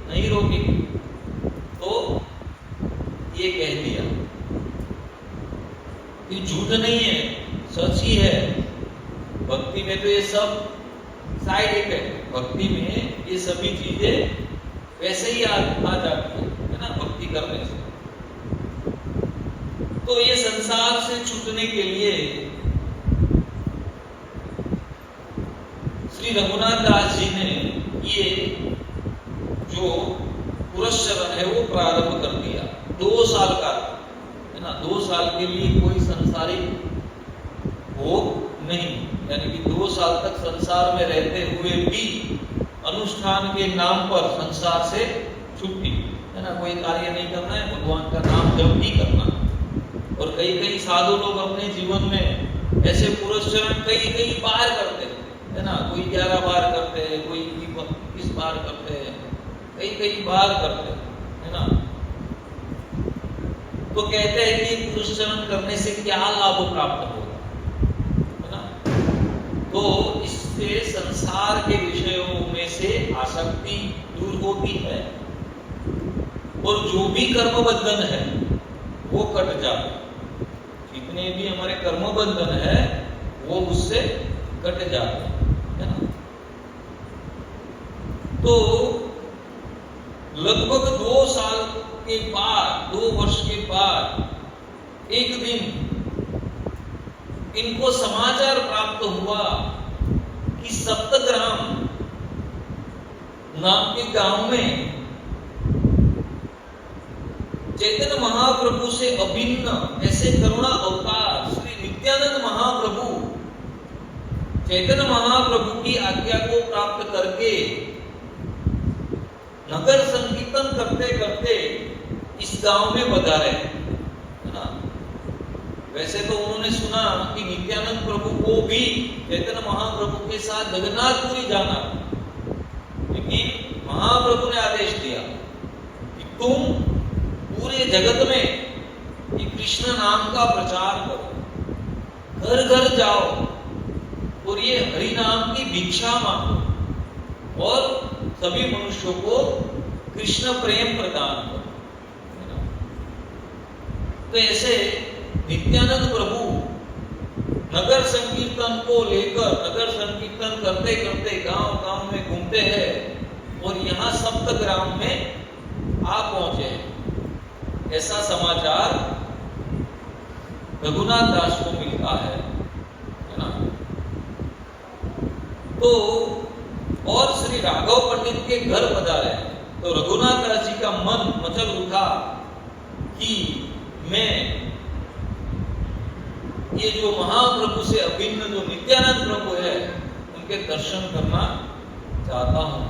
नहीं रोकेगी। तो ये कह दिया। ये झूठ नहीं है, सच ही है। भक्ति में तो ये सब साइड इफेक्ट, भक्ति में ये सभी चीजें वैसे ही आ जाती है ना, भक्ति करने से। तो ये संसार से छूटने के लिए श्री रघुनाथ दास जी ने ये जो पुरस्चरण है वो प्रारंभ कर दिया। 2 साल का है ना, 2 साल के लिए कोई संसारिक भोग नहीं, यानी कि 2 साल तक संसार में रहते हुए भी अनुष्ठान के नाम पर संसार से छुट्टी है ना, कोई कार्य नहीं करना है, भगवान का नाम जप ही करना। और कई साधु लोग अपने जीवन में ऐसे पुरस्चरण कई बार करते हैं, है ना, कोई 11 बार करते हैं, कोई 21 बार करते हैं, कई बार करते हैं, है ना। तो कहते हैं कि पुरस्चरण करने से क्या लाभ प्राप्त होगा, है ना। तो इससे संसार के विषयों में से आसक्ति दूर होती है और जो भी कर्म बंधन है वो कट जाता है। जितने भी हमारे कर्म बंधन है वो उससे कट जाते हैं ना। तो लगभग 2 साल के बाद, 2 वर्ष के बाद एक दिन इनको समाचार प्राप्त हुआ कि सप्तग्राम नाम के गांव में चैतन्य महाप्रभु से अभिन्न ऐसे करुणा अवतार श्री नित्यानंद महाप्रभु चैतन्य महाप्रभु की आज्ञा को प्राप्त करके नगर संकीर्तन करते करते इस गांव में पधारे, है ना। वैसे तो उन्होंने सुना कि नित्यानंद प्रभु को भी चैतन्य महाप्रभु के साथ जगन्नाथपुरी जाना, लेकिन महाप्रभु ने आदेश दिया कि तुम पूरे जगत में ये कृष्ण नाम का प्रचार करो, घर घर जाओ और ये हरि नाम की भिक्षा मांगो और सभी मनुष्यों को कृष्ण प्रेम प्रदान करो। तो ऐसे नित्यानंद प्रभु नगर संकीर्तन को लेकर नगर संकीर्तन करते करते गांव में घूमते हैं और यहाँ सप्तग्राम में आ पहुंचे हैं। ऐसा समाचार रघुनाथ दास को मिलता है ना। तो और श्री राघव पंडित के घर पधारे तो रघुनाथ दास जी का मन मचल उठा कि मैं ये जो महाप्रभु से अभिन्न जो नित्यानंद प्रभु है उनके दर्शन करना चाहता हूं।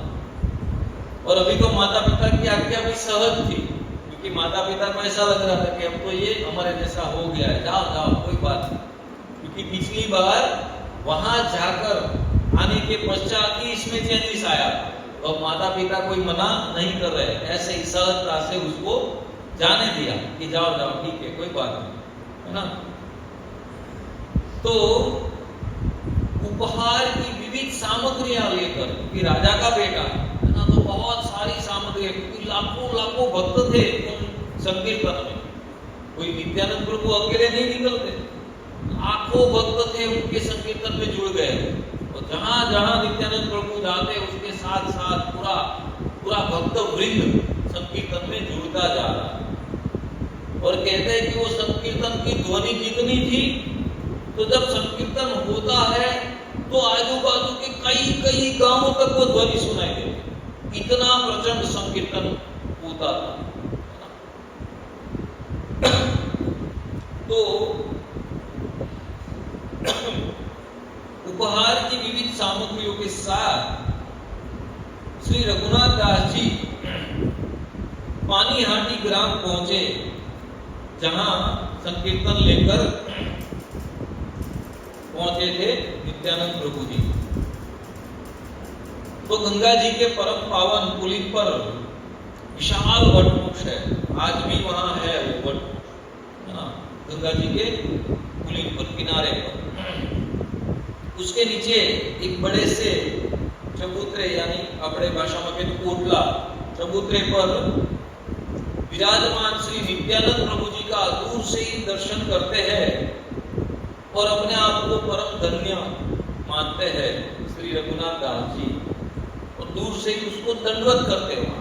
और अभी तो माता पिता की आज्ञा भी सहज थी, क्योंकि माता पिता को ऐसा लग रहा था कि अब तो ये हमारे जैसा हो गया है, जाओ जाओ कोई बात नहीं। क्योंकि पिछली बार वहां जाकर आने के पश्चात ही इसमें चेंजेस आया और माता पिता कोई मना नहीं कर रहे, ऐसे ही सहजता से उसको जाने दिया कि जाओ जाओ ठीक है कोई बात नहीं, है ना। तो उपहार की विविध सामग्रियां लेकर, क्योंकि राजा का बेटा है ना, तो बहुत सारी सामग्री, क्योंकि लाखों भक्त थे उन संकीर्तन में, कोई नित्यानंद प्रभु अकेले नहीं निकलते, लाखों भक्त थे उनके संकीर्तन में जुड़ गए और जहां जहां नित्यानंद प्रभु जाते उसके साथ साथ पूरा भक्त वृंद संकीर्तन में जुड़ता जा रहा। और कहते हैं कि वो संकीर्तन की ध्वनि कितनी थी, तो जब संकीर्तन होता है तो आजू बाजू के कई गांवों तक वो ध्वनि सुनाई देती, इतना प्रचंड संकीर्तन होता था। तो उपहार की विविध सामग्रियों के साथ श्री रघुनाथ दास जी पानीहाटी ग्राम पहुंचे, जहां संकीर्तन लेकर पहुंचे थे नित्यानंद प्रभु जी। तो गंगा जी के परम पावन पुलिन पर विशाल वट वृक्ष है, आज भी वहां है वो वट, है ना, गंगा जी के पुलिन पर किनारे पर। उसके नीचे एक बड़े से चबूतरे, यानी अपने भाषा में कहते कोटला, चबूतरे पर विराजमान श्री नित्यानंद प्रभु जी का दूर से ही दर्शन करते हैं और अपने आप को परम धन्य मानते हैं श्री रघुनाथ दास जी, और दूर से ही उसको दंडवत करते हैं।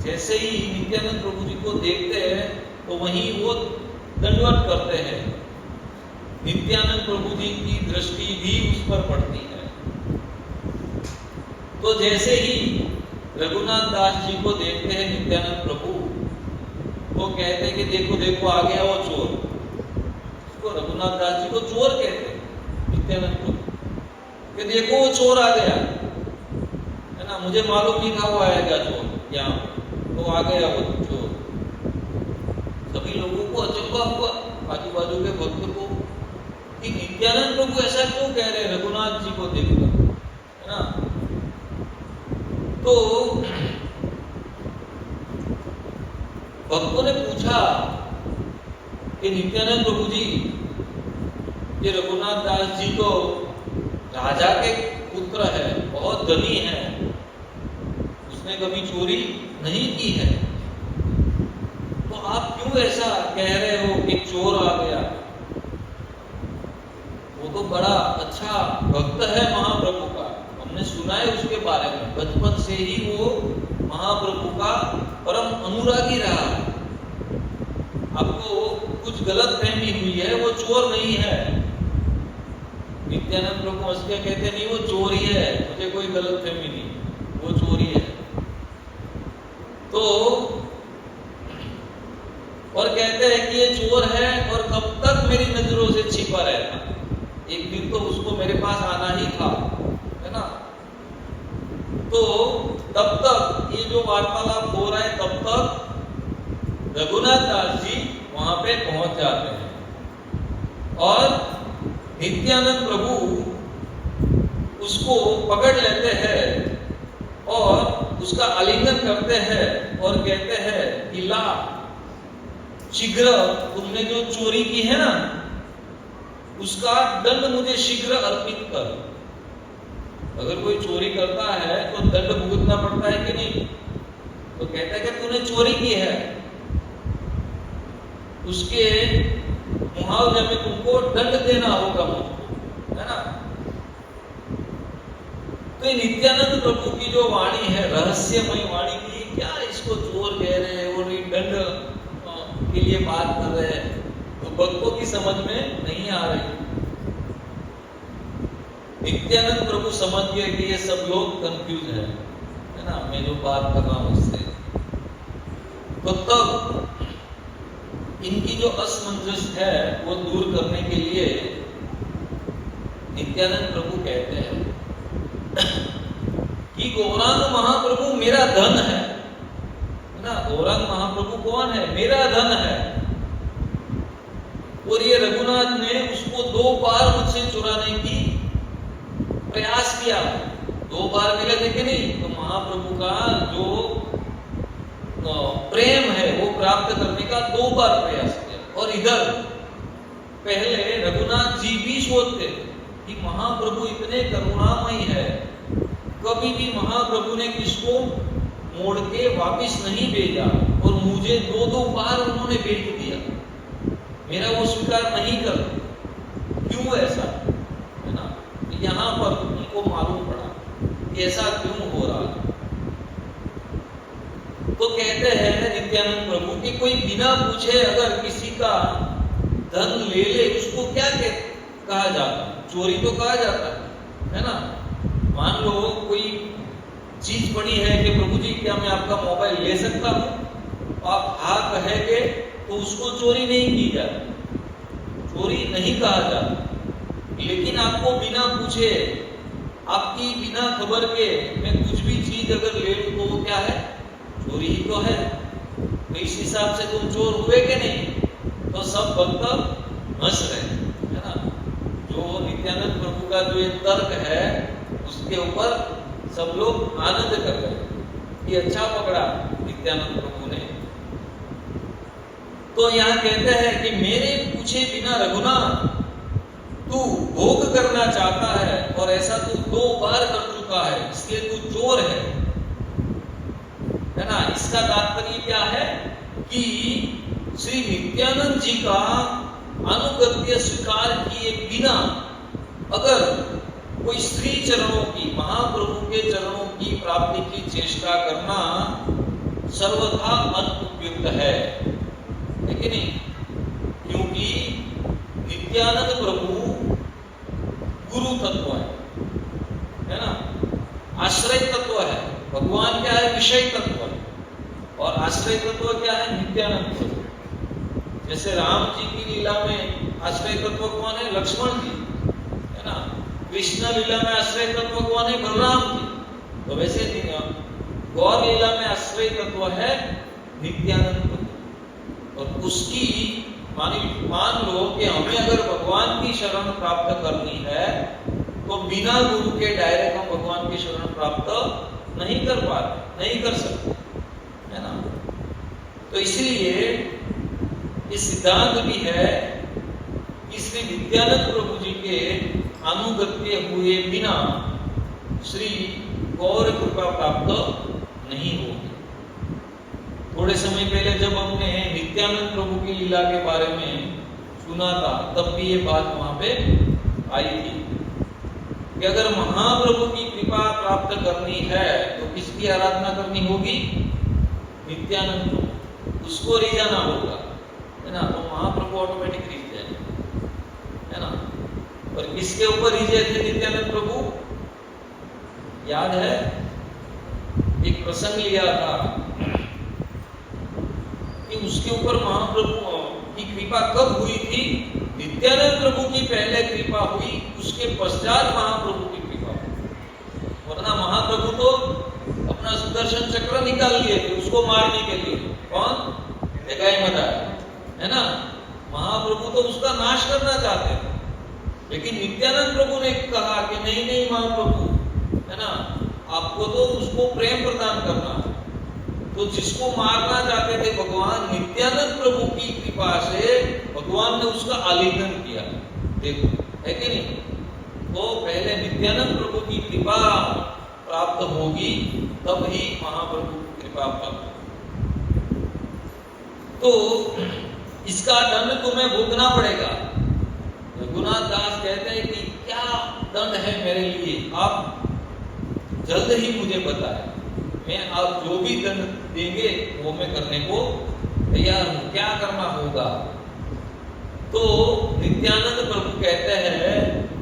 जैसे ही नित्यानंद प्रभु जी को देखते हैं तो वहीं वो दंडवत करते हैं। नित्यानंद प्रभु जी की दृष्टि भी उस पर पड़ती है। तो जैसे ही रघुनाथ दास जी को देखते हैं नित्यानंद प्रभु, वो कहते हैं कि देखो देखो आ गया वो चोर। उसको रघुनाथ दास जी को चोर कहते हैं नित्यानंद प्रभु, कि देखो वो चोर आ गया, है ना, मुझे मालूम नहीं था वो आएगा चोर यहाँ, तो आ गया वो चोर। सभी लोगों को अचंभा हुआ, आजू बाजू के भक्त को, कि नित्यानंद प्रभु ऐसा क्यों कह रहे हैं रघुनाथ जी को देखकर, है ना। तो भक्तों ने पूछा कि नित्यानंद प्रभु जी, ये रघुनाथ दास जी तो राजा के पुत्र है, बहुत धनी है, उसने कभी चोरी नहीं की है, तो आप क्यों ऐसा कह रहे हो कि चोर आ गया? वो तो बड़ा अच्छा भक्त है महाप्रभु का, हमने सुना है उसके बारे में, बचपन से ही वो महाप्रभु का परम अनुरागी रहा है। आपको कुछ गलत फहमी हुई है, वो चोर नहीं है। नित्यानंद प्रभु हंस के कहते नहीं वो चोर ही है, मुझे कोई गलत फहमी नहीं, वो चोर ही है। तो और कहते हैं कि ये चोर है और कब तक मेरी नजरों से छिपा रहता, एक दिन तो उसको मेरे पास आना ही था, है ना। तो तब तक ये जो वार्तालाप हो रहा है, तब तक रघुनाथ दास जी वहां पे पहुंच जाते हैं और नित्यानंद प्रभु उसको पकड़ लेते हैं और उसका आलिंगन करते हैं और कहते हैं कि ला, शीघ्र तुमने जो चोरी की है ना, उसका दंड मुझे शीघ्र अर्पित कर। अगर कोई चोरी करता है तो दंड भुगतना पड़ता है कि नहीं? तो कहता है कि तूने चोरी की है, उसके मुआवजे में तुमको दंड देना होगा मुझको, है ना। तो ये नित्यानंद प्रभु की जो वाणी है, रहस्यमय वाणी की, क्या इसको चोर कह रहे हैं और दंड के लिए बात कर रहे हैं, तो भक्तों की समझ में नहीं आ रही। नित्यानंद प्रभु समझ गए कि ये सब लोग कंफ्यूज है ना, मैं जो बात कर रहा हूं उससे। तो तब इनकी जो असमंजस है वो दूर करने के लिए नित्यानंद प्रभु कहते हैं कि गौरांग महाप्रभु मेरा धन है ना। गौरांग महाप्रभु कौन है? मेरा धन है। और ये रघुनाथ ने उसको 2 बार मुझसे चुराने की प्रयास किया। 2 बार मिले थे कि नहीं? तो महाप्रभु का जो प्रेम है वो प्राप्त करने का 2 बार प्रयास किया। और इधर पहले रघुनाथ जी भी सोचते कि महाप्रभु इतने करुणामय है, कभी भी महाप्रभु ने किसको मोड़ के वापस नहीं भेजा, और मुझे 2-2 बार उन्होंने भेज दिया, मेरा वो स्वीकार नहीं कर, क्यों ऐसा, है ना। यहाँ पर उनको मालूम पड़ा कि ऐसा क्यों हो रहा है। तो कहते हैं नित्यानंद प्रभु कि कोई बिना पूछे अगर किसी का धन ले ले, उसको क्या कहा जाता? चोरी तो कहा जाता है ना। मान लो कोई चीज पड़ी है कि प्रभु जी क्या मैं आपका मोबाइल ले सकता हूं, आप हाँ कहेंगे तो उसको चोरी नहीं की जाती, चोरी नहीं कहा जाता। लेकिन आपको बिना पूछे, आपकी बिना खबर के मैं कुछ भी चीज अगर ले लूं तो वो क्या है? चोरी ही तो है। तो इस हिसाब से तुम चोर हुए कि नहीं? तो सब भक्त हंस रहे, है ना। जो नित्यानंद प्रभु का जो ये तर्क है उसके ऊपर सब लोग आनंद कर रहे कि अच्छा पकड़ा नित्यानंद प्रभु ने। तो यहाँ कहते हैं कि मेरे पूछे बिना रघुनाथ तू भोग करना चाहता है, और ऐसा तू 2 बार कर चुका है, इसलिए तू चोर है ना। इसका तात्पर्य क्या है कि श्री नित्यानंद जी का अनुगत्य स्वीकार किए किए बिना अगर कोई श्री चरणों की, महाप्रभु के चरणों की प्राप्ति की चेष्टा करना सर्वथा अनुपयुक्त है कि नहीं? क्योंकि नित्यानंद प्रभु गुरु तत्व है ना, आश्रय तत्व है। भगवान क्या है? विषय तत्व है। और आश्रय तत्व क्या है? नित्यानंद प्रभु। जैसे राम जी की लीला में आश्रय तत्व कौन है? लक्ष्मण जी, है ना। कृष्ण लीला में आश्रय तत्व कौन है? बलराम जी। तो वैसे गौर लीला में आश्रय तत्व है नित्यानंद प्रभु। और उसकी मान लो कि हमें अगर भगवान की शरण प्राप्त करनी है तो बिना गुरु के डायरेक्ट हम भगवान की शरण प्राप्त नहीं कर पाते, नहीं कर सकते, है ना। तो इसलिए ये सिद्धांत भी है कि श्री नित्यानंद प्रभु जी के अनुगत्य हुए बिना श्री गौर कृपा प्राप्त नहीं होगी। थोड़े समय पहले जब हमने नित्यानंद प्रभु की लीला के बारे में सुना था, तब भी ये बात वहां पे आई थी कि अगर महाप्रभु की कृपा प्राप्त करनी है तो किसकी आराधना करनी होगी? नित्यानंद प्रभु, उसको रिझाना होगा, है ना। तो महाप्रभु ऑटोमेटिक रिझ जाएंगे, है ना। और किसके ऊपर रिझे थे नित्यानंद प्रभु? याद है, एक प्रसंग लिया था कि उसके ऊपर महाप्रभु की कृपा कब हुई थी? नित्यानंद प्रभु की पहले कृपा हुई, उसके पश्चात महाप्रभु की कृपा हुई। वरना महाप्रभु तो अपना सुदर्शन चक्र निकाल लिए थे उसको मारने के लिए। कौन? गायमदार, है ना। महाप्रभु तो उसका नाश करना चाहते थे, लेकिन नित्यानंद प्रभु ने कहा कि नहीं नहीं महाप्रभु, है ना, आपको तो उसको प्रेम प्रदान करना है। तो जिसको मारना चाहते थे भगवान, नित्यानंद प्रभु की कृपा से भगवान ने उसका आलिंगन किया। देखो, है कि नहीं? तो पहले नित्यानंद प्रभु की कृपा प्राप्त होगी, तब ही महाप्रभु की कृपा प्राप्त होगी। तो इसका दंड तुम्हें भोगना पड़ेगा। रघुनाथ दास कहते हैं कि क्या दंड है मेरे लिए, आप जल्द ही मुझे बताएं, मैं आप जो भी दंड देंगे वो मैं करने को तैयार हूं। क्या करना होगा? तो नित्यानंद प्रभु कहते हैं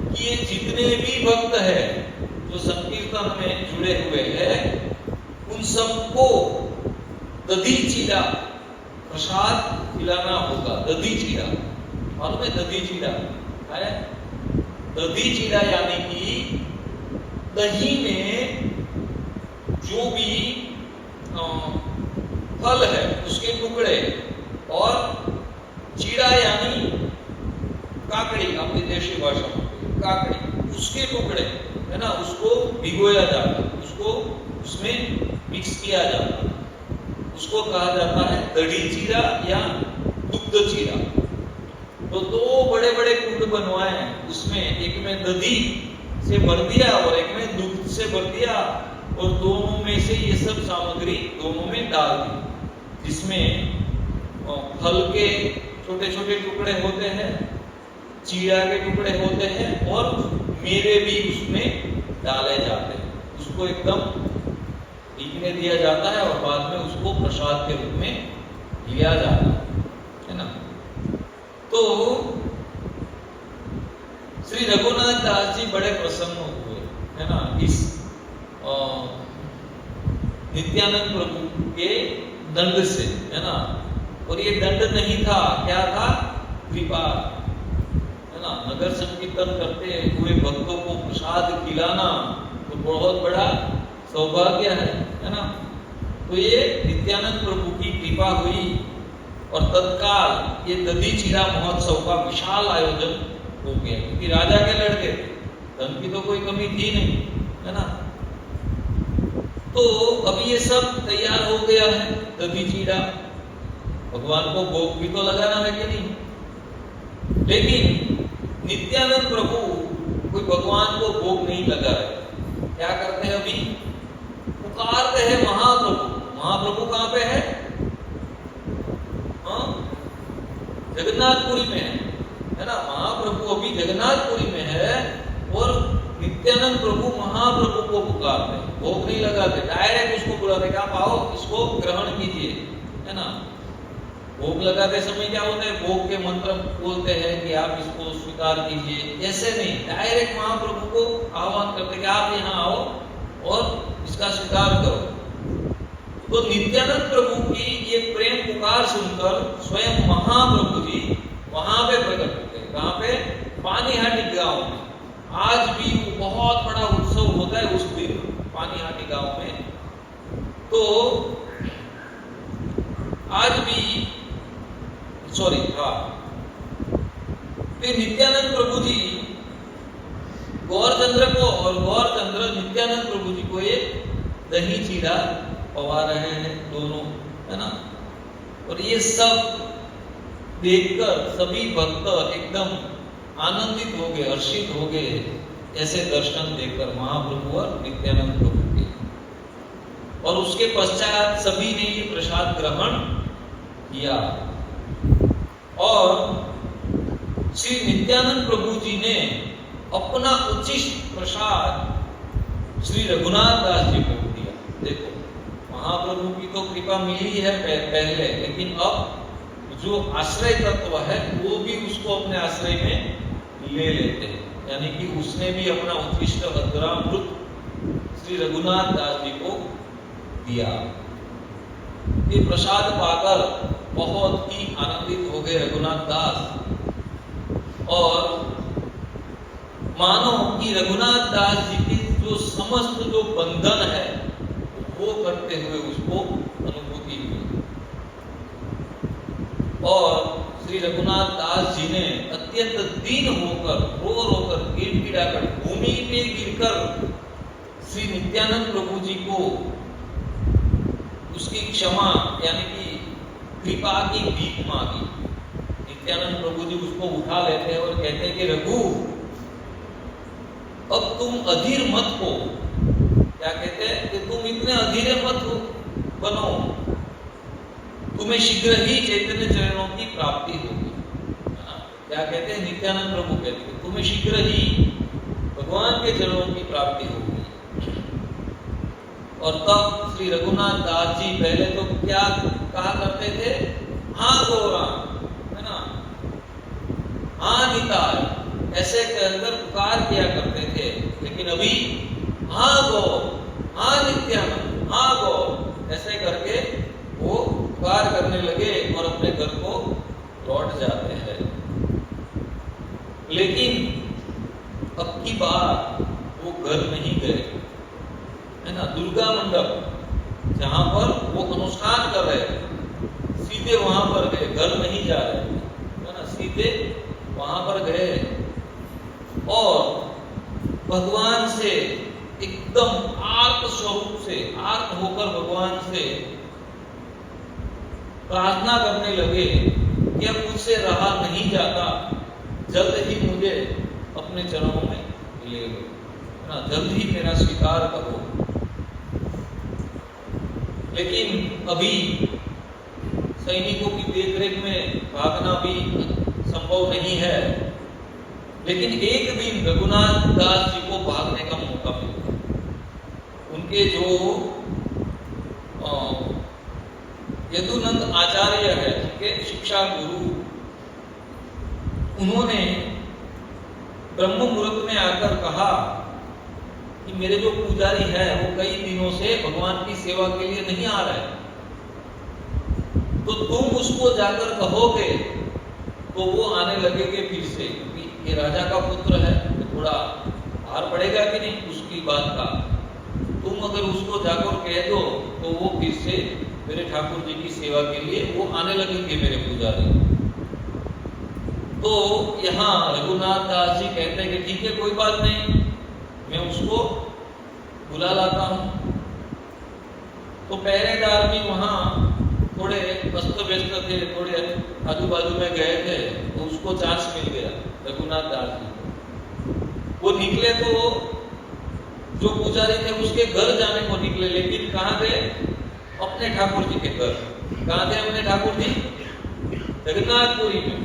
कि ये जितने भी भक्त हैं जो संकीर्तन में जुड़े हुए हैं, उन सबको दधी चीड़ा प्रसाद खिलाना होगा। दधी चीड़ा मालूम है? दधी चीड़ा है, दधी चीड़ा यानी कि दही में जो भी फल है उसके टुकड़े, और चीड़ा यानी काकड़ी, अपनी देशी भाषा में काकड़ी, उसके टुकड़े, है ना, उसको भिगोया जाता है, उसको उसमें मिक्स किया जाता है, उसको कहा जाता है दही चीड़ा या दुग्ध चीड़ा। तो दो बड़े बड़े कुंड बनवाए, उसमें एक में दही से भर दिया और एक में दूध से भर दिया, और दोनों में से ये सब सामग्री दोनों में डाल दी, जिसमें फल के छोटे छोटे टुकड़े होते हैं, चीड़ा के टुकड़े होते हैं, और मेवे भी उसमें डाले जाते हैं। उसको एकदम भीगने दिया जाता है और बाद में उसको प्रसाद के रूप में लिया जाता है ना। तो श्री रघुनाथ दास जी बड़े प्रसन्न हुए, है ना, इस नित्यानंद प्रभु के दंड से, है ना। और ये दंड नहीं था, क्या था? कृपा, है ना। नगर संकीर्तन करते हुए भक्तों को प्रसाद खिलाना तो बहुत बड़ा सौभाग्य है ना। तो ये नित्यानंद प्रभु की कृपा हुई और तत्काल ये दधी चीड़ा महोत्सव का विशाल आयोजन हो गया, क्योंकि राजा के लड़के थे, धन की तो कोई कमी थी नहीं, है ना। तो अभी ये सब तैयार हो गया है, दधी चीड़ा, भगवान को भोग भी तो लगाना है कि नहीं। लेकिन नित्यानंद प्रभु कोई भगवान को भोग नहीं लगा रहे, क्या करते हैं? अभी पुकारते हैं महाप्रभु। महाप्रभु कहां पे है? जगन्नाथपुरी में है, है ना। महाप्रभु अभी जगन्नाथपुरी में है और नित्यानंद प्रभु महाप्रभु को पुकारते हैं, भोग नहीं लगाते, डायरेक्ट उसको बुलाते कि आप आओ, इसको ग्रहण कीजिए, है ना। भोग लगाते समय क्या होता है, भोग के मंत्र बोलते हैं कि आप इसको स्वीकार कीजिए, ऐसे नहीं, डायरेक्ट महाप्रभु को आह्वान करते कि आप यहाँ आओ और इसका स्वीकार करो। तो नित्यानंद प्रभु की ये प्रेम पुकार सुनकर स्वयं महाप्रभु जी वहां पे प्रकट होते हैं। कहां पे? पानीहाटी गांव में। आज भी बहुत बड़ा उत्सव होता है उस दिन पानीहाटी गांव में। तो आज भी नित्यानंद प्रभु जी गौरचंद्र को और गौरचंद्र नित्यानंद प्रभु जी को एक दही चीरा पवा रहे हैं दोनों, है ना। और ये सब देखकर सभी भक्त एकदम आनंदित हो गए, हर्षित हो गए, ऐसे दर्शन देखकर महाप्रभु और नित्यानंद प्रभु के। और उसके पश्चात सभी ने ये प्रसाद ग्रहण किया और श्री नित्यानंद प्रभु जी ने अपना उचित प्रसाद श्री रघुनाथ दास जी को दिया। देखो, महाप्रभु की तो कृपा मिली है पहले, लेकिन अब जो आश्रय तत्व है वो भी उसको अपने आश्रय में ले लेते हैं, यानी कि उसने भी अपना उत्कृष्ट अद्भुतामृत श्री रघुनाथ दास जी को दिया। ये प्रसाद पाकर बहुत ही आनंदित हो गए रघुनाथ दास और मानो कि रघुनाथ दास जी की जो समस्त जो बंधन है वो करते हुए उसको अनुभूति हुई। और श्री रघुनाथ दास जी ने अत्यंत दीन होकर, रो रोकर, गिड़गिड़ाकर, भूमि पे गिरकर श्री नित्यानंद प्रभु जी को उसकी क्षमा यानी कि कृपा की भीख मांगी। नित्यानंद प्रभु जी उसको उठा लेते हैं और कहते हैं कि रघु, अब तुम अधीर मत हो। क्या कहते हैं कि तुम इतने अधीरे मत हो बनो, तुम्हें शीघ्र ही चैतन्य चरणों की प्राप्ति होगी। क्या कहते हैं? नित्यानंद प्रभु कहते हैं तुम्हें शीघ्र ही भगवान के चरणों की प्राप्ति होगी। और तब श्री रघुनाथ दास जी पहले तो क्या कहा करते थे? हाँ गौरा, है ना, हाँ निताय, ऐसे कहकर पुकार किया करते थे। लेकिन अभी हाँ गौर, हाँ नित्यानंद, हाँ गौर, ऐसे करके वो पुकार करने लगे और अपने घर को लौट जाते हैं। लेकिन अब की बार वो घर नहीं गए, है ना। दुर्गा मंडप जहां पर वो अनुष्ठान कर रहे थे, सीधे वहां पर गए, घर नहीं जा रहे, है ना, सीधे वहां पर गए और भगवान से एकदम आर्त स्वरूप से, आर्त होकर भगवान से प्रार्थना करने लगे कि अब मुझसे रहा नहीं जाता, जल्द ही मुझे अपने चरणों में ले लो, है ना, जल्द ही मेरा स्वीकार करो। लेकिन अभी सैनिकों की देखरेख में भागना भी संभव नहीं है। लेकिन एक दिन रघुनाथ दास जी को भागने का मौका मिला। उनके जो यदुनंद आचार्य है, उनके शिक्षा गुरु, उन्होंने ब्रह्म मुहूर्त में आकर कहा कि मेरे जो पुजारी है वो कई दिनों से भगवान की सेवा के लिए नहीं आ रहे, तो तुम उसको जाकर कहोगे तो वो आने लगेंगे फिर से, क्योंकि ये राजा का पुत्र है, तो थोड़ा भार पड़ेगा कि नहीं उसकी बात का। तुम अगर उसको जाकर कह दो तो वो फिर से मेरे ठाकुर जी की सेवा के लिए वो आने लगेंगे मेरे पुजारी। तो यहाँ रघुनाथ दास जी कहते हैं कि ठीक है, कोई बात नहीं, मैं उसको बुला लाता हूं। तो पहरेदार भी वहां थोड़े अस्त व्यस्त थे, थोड़े आजू बाजू में गए थे, तो उसको चांस मिल गया रघुनाथ दास जी। वो निकले तो जो पुजारी थे उसके घर जाने को निकले, लेकिन कहाँ गए? अपने ठाकुर जी के घर। कहाँ थे अपने ठाकुर जी? जगन्नाथपुरी में,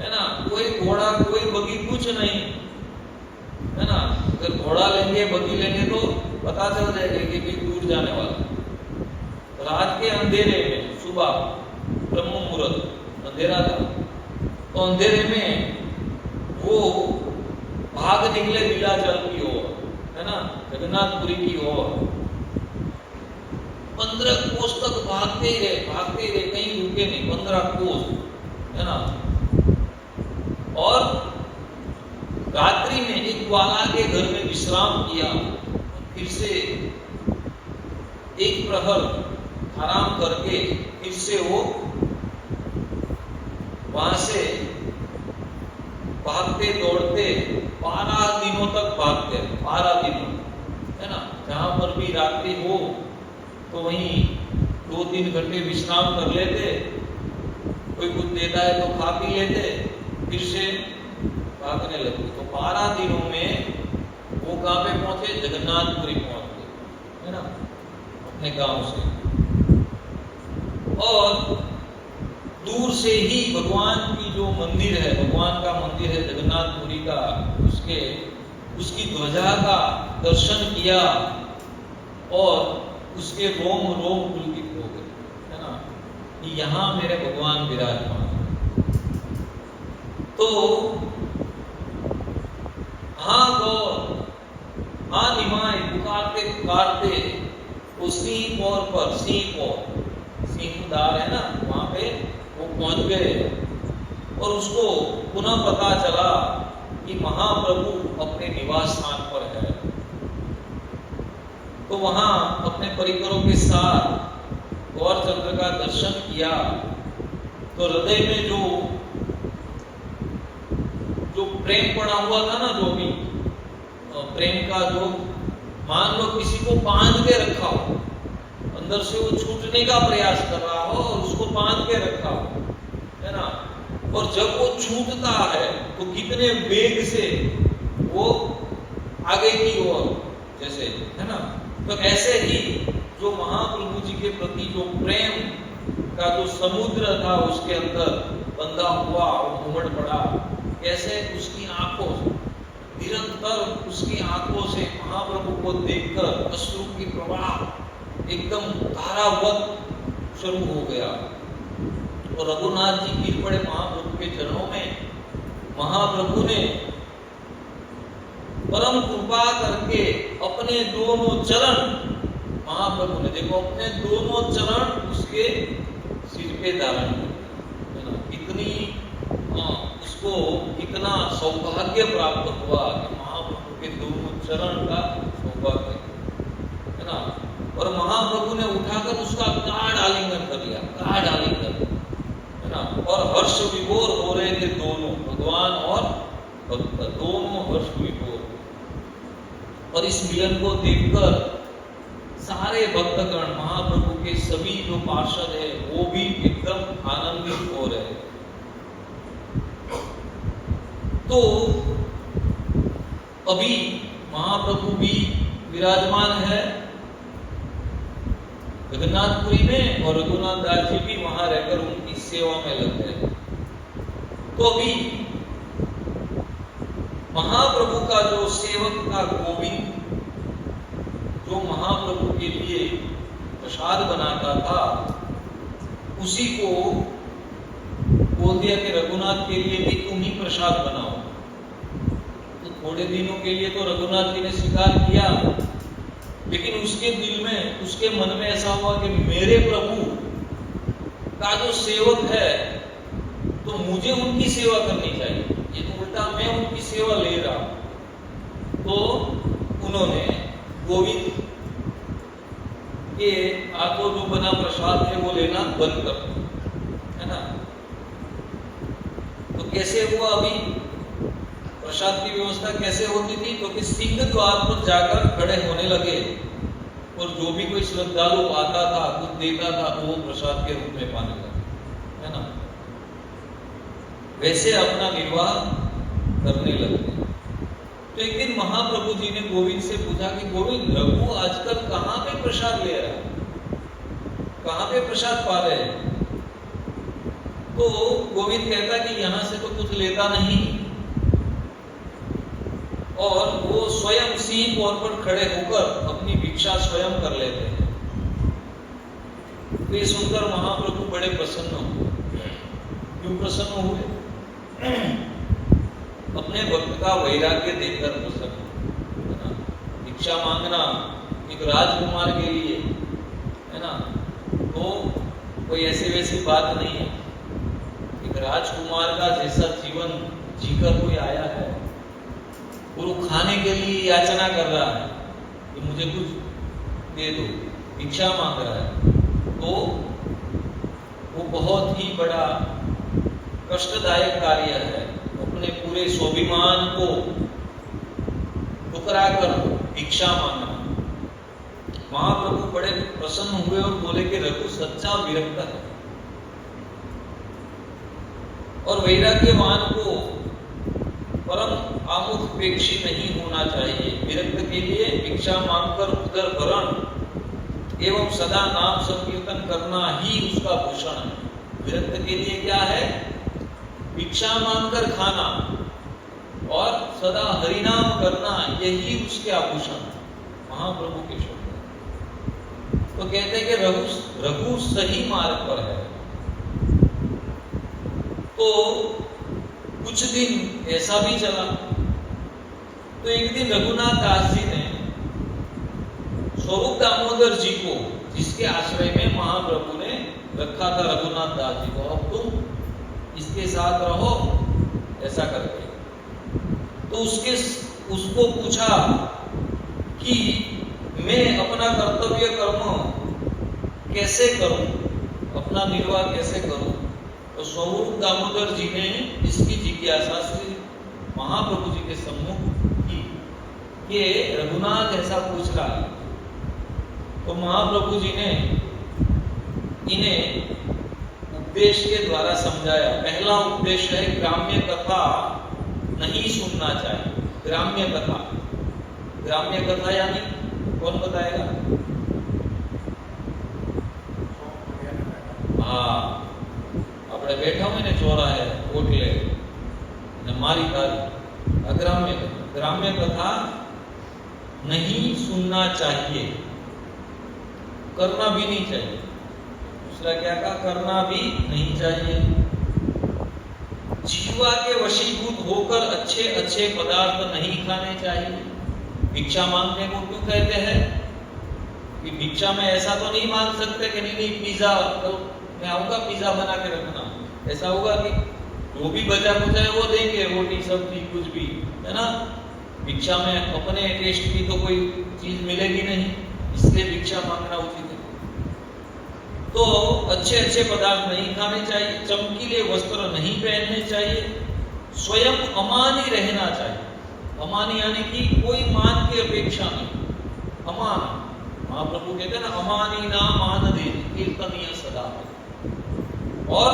है ना। कोई घोड़ा कोई बगी कुछ नहीं, है ना। अगर घोड़ा लेंगे बगी लेंगे तो पता चल जाएगा कि कोई दूर जाने वाला। रात के अंधेरे में, सुबह ब्रह्म मुहूर्त अंधेरा था, तो अंधेरे में वो भाग निकले नीलाचल की ओर, है ना, जगन्नाथपुरी की ओर। 15 कोस तक भागते ही रहे, कहीं रुके नहीं, 15 कोस, है ना। और रात्रि में एक ग्वाला के घर में विश्राम किया, फिर से एक प्रहर आराम करके फिर से वो वहां से भागते दौड़ते 12 दिनों तक भागते, 12 दिनों, है ना। जहां पर भी रात्रि हो तो वहीं 2-3 घंटे विश्राम कर लेते, कोई कुछ देता है तो खा पी लेते, फिर से भागने लगते। तो 12 दिनों में वो कहां पे पहुंचे? जगन्नाथपुरी पहुंच गए, है ना, अपने गांव से। और दूर से ही भगवान की जो मंदिर है, भगवान का मंदिर है जगन्नाथपुरी का, उसकी ध्वजा का दर्शन किया और उसके रोम रोम पुलकित हो गए, है ना, कि यहां मेरे भगवान विराजमान। तो हाँ गौर, हाँ निमाय पुकारते पुकारते वो सिंहपौर पर, सिंहदार है ना, वहां पे वो पहुंच गए। और उसको पुनः पता चला कि महाप्रभु अपने निवास स्थान पर है। तो वहां अपने परिकरों के साथ गौरचंद्र का दर्शन किया। तो हृदय में जो प्रेम पड़ा हुआ था ना, जो भी प्रेम का, जो मान लो किसी को बांध के रखा हो, अंदर से वो छूटने का प्रयास कर रहा हो और उसको बांध के रखा हो, है ना। और जब वो छूटता है तो कितने वेग से वो आगे की ओर, जैसे, है ना। तो ऐसे ही जो महाप्रभु जी के प्रति जो प्रेम का जो समुद्र था उसके अंदर बंधा हुआ और घूमड़ पड़ा, कैसे उसकी आंखों से निरंतर, उसकी आंखों से महाप्रभु को देखकर अश्रु की प्रवाह एकदम धारावत शुरू हो गया। और रघुनाथ जी गिर पड़े महाप्रभु के चरणों में। महाप्रभु ने परम कृपा करके अपने दोनों चरण, महाप्रभु ने देखो अपने दोनों चरण उसके सिर पे धारण किए। इतनी उसको इतना सौभाग्य प्राप्त हुआ कि महाप्रभु के दोनों चरण का सौभाग्य, है ना। और महाप्रभु ने उठाकर उसका गाढ़ आलिंगन कर लिया, गाढ़ आलिंगन, है ना। और हर्ष विभोर हो रहे थे दोनों, भगवान और भक्त, दोनों हर्ष विभोर। और इस मिलन को देखकर सारे भक्तगण, महाप्रभु के सभी जो पार्षद है, वो भी एकदम आनंदित हो रहे। तो अभी महाप्रभु भी विराजमान है जगन्नाथपुरी में और रघुनाथ दास जी भी वहां रहकर उनकी सेवा में लग गए। तो अभी महाप्रभु का जो सेवक था गोविंद, जो महाप्रभु के लिए प्रसाद बनाता था, उसी को बोल दिया कि रघुनाथ के लिए भी तुम ही प्रसाद बनाओ। तो थोड़े दिनों के लिए तो रघुनाथ जी ने स्वीकार किया, लेकिन उसके दिल में, उसके मन में ऐसा हुआ कि मेरे प्रभु का जो सेवक है तो मुझे उनकी सेवा करनी चाहिए, ये तो उल्टा मैं उनकी सेवा ले रहा हूं। तो उन्होंने गोविंद के हाथों जो बना प्रसाद है वो लेना बंद कर दिया, है ना। तो कैसे हुआ? अभी प्रसाद की व्यवस्था कैसे होती थी? तो कि सिंह द्वार पर जाकर खड़े होने लगे और जो भी कोई श्रद्धालु आता था, कुछ देता था, तो वो प्रसाद के रूप में पाने लगे, है ना। वैसे अपना निर्वाह करने लगे। तो एक दिन महाप्रभु जी ने गोविंद से पूछा कि गोविंद, रघु आजकल कहां पे प्रसाद ले रहा है, कहां पे प्रसाद पा रहे हैं? तो गोविंद कहता कि यहां से तो कुछ लेता नहीं, और वो स्वयं सिंह पौर पर खड़े होकर अपनी भिक्षा स्वयं कर लेते हैं। तो ये सुनकर महाप्रभु बड़े प्रसन्न हुए। क्यों प्रसन्न हुए? अपने भक्त का वैराग्य देखकर प्रसन्न, है ना। भिक्षा मांगना एक राजकुमार के लिए, है ना, तो कोई ऐसी वैसी बात नहीं है। एक राजकुमार का जैसा जीवन जीकर कोई आया है, और वो खाने के लिए याचना कर रहा है कि मुझे कुछ दे दो, भिक्षा मांग रहा है, तो वो बहुत ही बड़ा कष्टदायक कार्य है। अपने पूरे स्वाभिमान को ठुकरा कर भिक्षा मांगना। महाप्रभु बड़े प्रसन्न हुए और बोले कि रघु सच्चा विरक्त है, और वैराग्यवान को परम आमुखेक्षी नहीं होना चाहिए। विरक्त के लिए भिक्षा मांगकर उदर भरण एवं सदा नाम संकीर्तन करना ही उसका भूषण है। विरक्त के लिए क्या है? भिक्षा मांगकर खाना और सदा हरिनाम करना, यही उसके आभूषण है। महाप्रभु के शब्द तो कहते हैं कि रघु सही मार्ग पर है। तो कुछ दिन ऐसा भी चला। तो एक दिन रघुनाथ दास जी ने स्वरूप दामोदर जी को, जिसके आश्रय में महाप्रभु ने रखा था रघुनाथ दास जी को, अब तुम इसके साथ रहो ऐसा करके, तो उसको पूछा कि मैं अपना कर्तव्य कर्म कैसे करूं, अपना निर्वाह कैसे करूं। तो स्वरूप दामोदर जी ने इसकी जिज्ञासा श्री महाप्रभु जी के सम्मुख की कि रघुनाथ ऐसा पूछ रहा है। तो महाप्रभु जी ने इन्हें उपदेश के द्वारा समझाया। पहला उपदेश है ग्राम्य कथा नहीं सुनना चाहिए। ग्राम्य कथा यानी कौन बताएगा? हाँ, આપણે બેઠા હોય ને ચોરાહે ઓટલે ને મારી તારી, ग्राम्य कथा नहीं सुनना चाहिए, करना भी नहीं चाहिए। दूसरा क्या कहा? करना भी नहीं चाहिए। जीवा के वशीभूत होकर अच्छे अच्छे पदार्थ नहीं खाने चाहिए। भिक्षा मांगने को क्यों कहते हैं? कि भिक्षा में ऐसा तो नहीं मांग सकते कि नहीं पिज्जा, तो मैं आऊंगा पिज्जा बना के रखना। ऐसा होगा कि जो भी बचा कुचा है वो देंगे, रोटी सब्जी कुछ भी, है ना। भिक्षा में अपने टेस्ट की तो कोई चीज मिलेगी नहीं, इसलिए भिक्षा मांगना उचित है। तो अच्छे अच्छे पदार्थ नहीं खाने चाहिए, चमकीले वस्त्र नहीं पहनने चाहिए, स्वयं अमानी रहना चाहिए। अमानी यानी कि कोई मान की अपेक्षा नहीं। अमान, महाप्रभु कहते हैं ना, अमानी ना मान दे कीर्तनीय सदा। और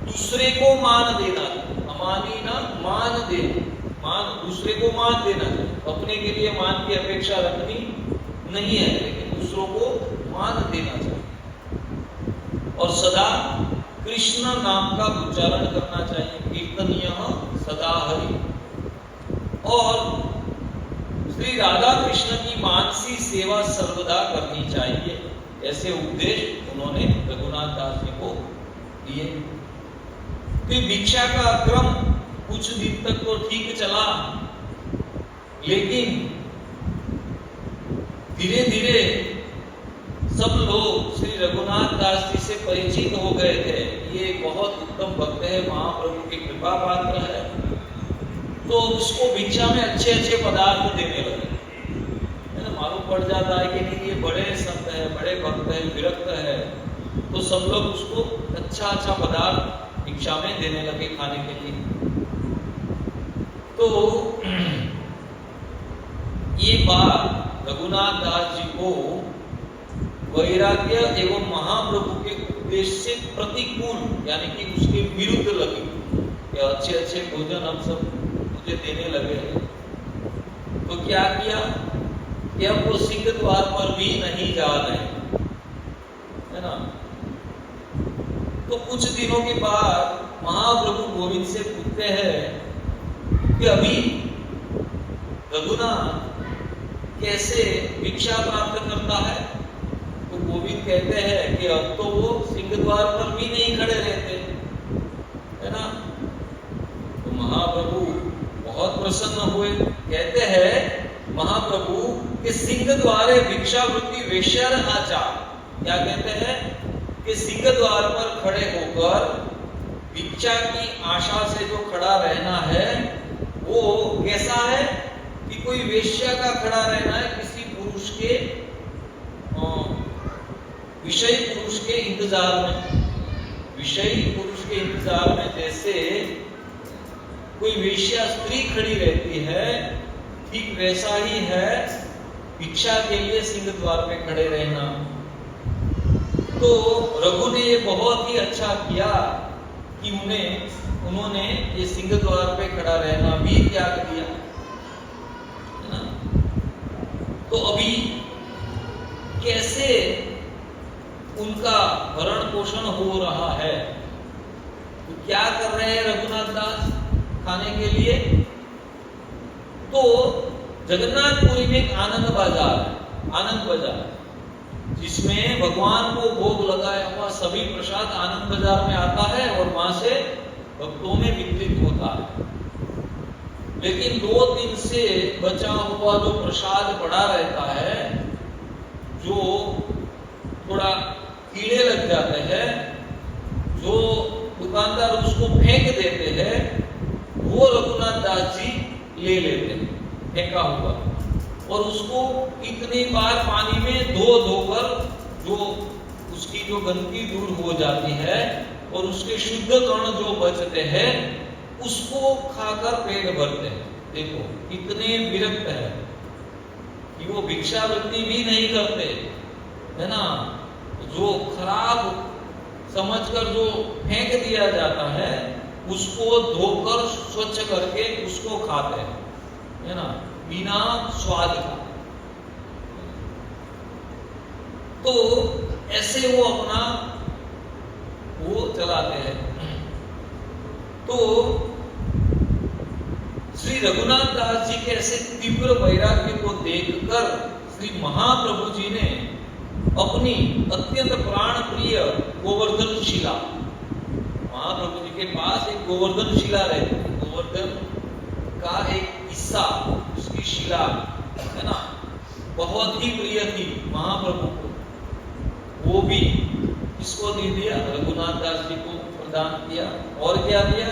दूसरे को मान देना, अमानी ना मान दे, मान दूसरे को मान देना। अपने के लिए मान की अपेक्षा रखनी नहीं है, लेकिन दूसरों को मान देना चाहिए। और सदा कृष्ण नाम का उच्चारण करना चाहिए। कीर्तनीय सदा हरि। और श्री राधा कृष्ण की मानसी सेवा सर्वदा करनी चाहिए। ऐसे उपदेश उन्होंने रघुनाथ दास जी को दिए। फिर भिक्षा का क्रम कुछ दिन तक तो ठीक चला, लेकिन धीरे धीरे सब लोग श्री रघुनाथ दास जी से परिचित हो गए थे। ये बहुत उत्तम भक्त है, महाप्रभु की कृपा पात्र है। तो उसको भिक्षा में अच्छे अच्छे पदार्थ देने लगे। मालूम पड़ जाता है कि नहीं ये बड़े संत है, बड़े भक्त है, विरक्त है, तो सब लोग उसको अच्छा अच्छा पदार्थ भिक्षा में देने लगे खाने के लिए। तो ये बात रघुनाथ दास जी को वैराग्य एवं महाप्रभु के उपदेश से प्रतिकूल, यानी कि उसके विरुद्ध लगी कि अच्छे अच्छे भोजन हम सब मुझे देने लगे हैं। तो क्या किया कि अब वो सिंह द्वार पर भी नहीं जा रहे, है ना। तो कुछ दिनों के बाद महाप्रभु गोविंद से पूछते हैं कि अभी रघुनाथ कैसे भिक्षा प्राप्त करता है। तो गोविंद कहते हैं कि अब तो वो सिंह द्वार पर भी नहीं खड़े रहते, है ना। तो महाप्रभु बहुत प्रसन्न हुए। कहते हैं महाप्रभु कि सिंह द्वारे भिक्षा वृत्ति वेश्यर आचार। क्या कहते हैं कि सिंह द्वार पर खड़े होकर भिक्षा की आशा से जो खड़ा रहना है वो कैसा है कि कोई वेश्या का खड़ा रहना है, किसी पुरुष के विषयी पुरुष के इंतजार में। विषयी पुरुष के इंतजार में जैसे कोई वेश्या स्त्री खड़ी रहती है, ठीक वैसा ही है भिक्षा के लिए सिंह द्वार पे खड़े रहना। तो रघु ने ये बहुत ही अच्छा किया कि उन्होंने ये सिंह द्वार पे खड़ा रहना भी त्याग दिया, है ना। तो अभी कैसे उनका भरण पोषण हो रहा है, तो क्या कर रहे हैं रघुनाथ दास खाने के लिए। तो जगन्नाथपुरी में एक आनंद बाजार है, आनंद बाजार, जिसमें भगवान को भोग लगाया हुआ सभी प्रसाद आनंद बाजार में आता है और वहां से भक्तों में वितरित होता है। लेकिन 2 दिन से बचा हुआ जो प्रसाद पड़ा रहता है, जो थोड़ा कीड़े लग जाते हैं, जो दुकानदार उसको फेंक देते हैं, वो रघुनाथ दास जी ले लेते हैं फेंका हुआ, और उसको इतनी बार पानी में धोकर जो उसकी जो गंदगी दूर हो जाती है और उसके शुद्ध कण जो बचते हैं उसको खाकर पेट भरते हैं। देखो कितने विरक्त है कि वो भिक्षावृत्ति भी नहीं करते, है ना। जो खराब समझकर जो फेंक दिया जाता है उसको धोकर स्वच्छ करके उसको खाते हैं, है ना, बिना स्वाद का। तो ऐसे वो अपना वो चलाते हैं। तो श्री रघुनाथ दास जी के ऐसे तीव्र वैराग्य को देखकर श्री महाप्रभु जी ने अपनी अत्यंत प्राण प्रिय गोवर्धन शिला, महाप्रभु जी के पास एक गोवर्धन शिला रहती है, गोवर्धन का एक हिस्सा, उसकी शिला, है ना, बहुत ही प्रिय थी महाप्रभु को। वो भी इसको दे दिया, रघुनाथ दास जी को प्रदान किया। और क्या दिया,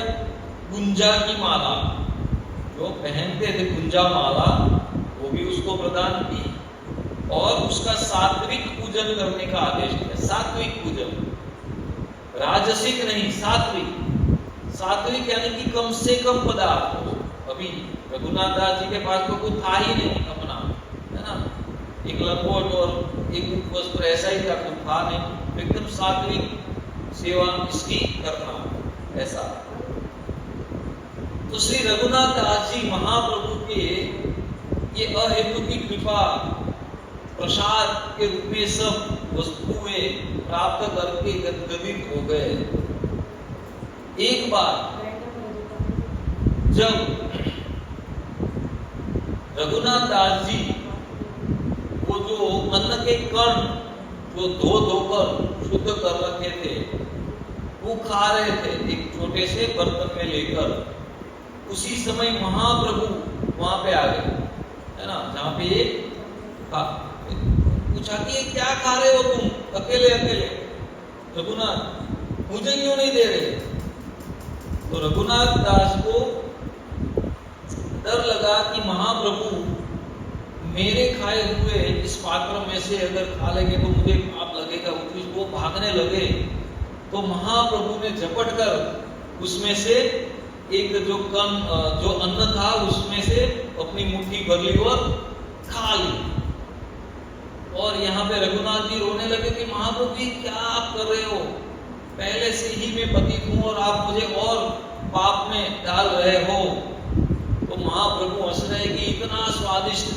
गुंजा की माला, जो पहनते थे गुंजा माला, वो भी उसको प्रदान की। और उसका सात्विक पूजन करने का आदेश दिया। सात्विक पूजन, राजसिक नहीं, सात्विक। सात्विक यानी कि कम से कम पदार्थ। अभी रघुनाथ दास जी के पास तो कुछ था ही नहीं अपना, है ना, एक लंगोट और एक वस्त्र ऐसा ही था, कुछ था नहीं। एकदम सात्विक सेवा इसकी करना, ऐसा। तो श्री रघुनाथ दास जी महाप्रभु के ये अहेतु की कृपा प्रसाद के रूप में सब वस्तुएं प्राप्त करके गदगदित हो गए। एक बार जब रघुनाथ दास जी वो जो अन्न के कण जो धोकर शुद्ध कर रखे थे वो खा रहे थे एक छोटे से बर्तन में लेकर, उसी समय महाप्रभु वहां पे आ गए, है ना, जहां पे ये पूछा कि ये क्या खा रहे हो तुम अकेले अकेले, रघुनाथ मुझे क्यों नहीं दे रहे। तो रघुनाथ दास को डर लगा कि महाप्रभु मेरे खाए हुए इस पात्र में से अगर खा लेंगे तो मुझे पाप लगेगा। वो भागने लगे तो महाप्रभु ने झपट कर उसमें से एक जो अन्न था उसमें से अपनी मुट्ठी भर ली और खा ली। और यहाँ पे रघुनाथ जी रोने लगे कि महाप्रभु जी क्या आप कर रहे हो, पहले से ही मैं पतित हूं और आप मुझे और पाप में डाल रहे हो। तो महाप्रभु हंस रहे कि इतना स्वादिष्ट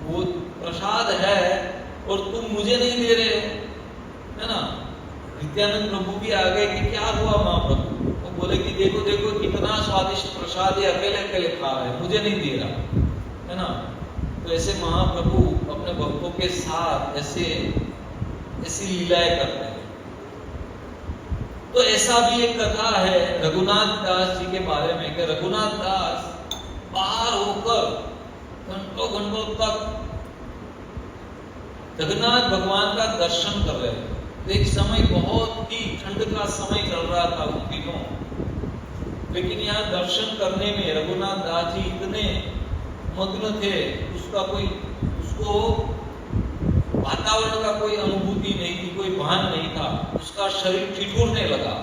वो प्रसाद है और तुम मुझे नहीं दे रहे हो, है ना। नित्यानंद प्रभु भी आ गए कि क्या हुआ महाप्रभु। वो बोले कि देखो देखो कितना स्वादिष्ट प्रसाद ये अकेले अकेले खा रहे हैं, मुझे नहीं दे रहा, है ना। तो ऐसे महाप्रभु अपने भक्तों के साथ ऐसी लीलाएं करते हैं। तो ऐसा भी एक कथा है रघुनाथ दास जी के बारे में कि रघुनाथ दास बाहर होकर घंटों घंटों तक जगन्नाथ भगवान का दर्शन कर रहे थे। तो एक समय बहुत ही ठंड का समय चल रहा था उन दिनों, लेकिन यहाँ दर्शन करने में रघुनाथ दास जी इतने मग्न थे, उसको वातावरण का कोई अनुभूति नहीं थी, कोई भान नहीं था, उसका शरीर ठिठुरने लगा।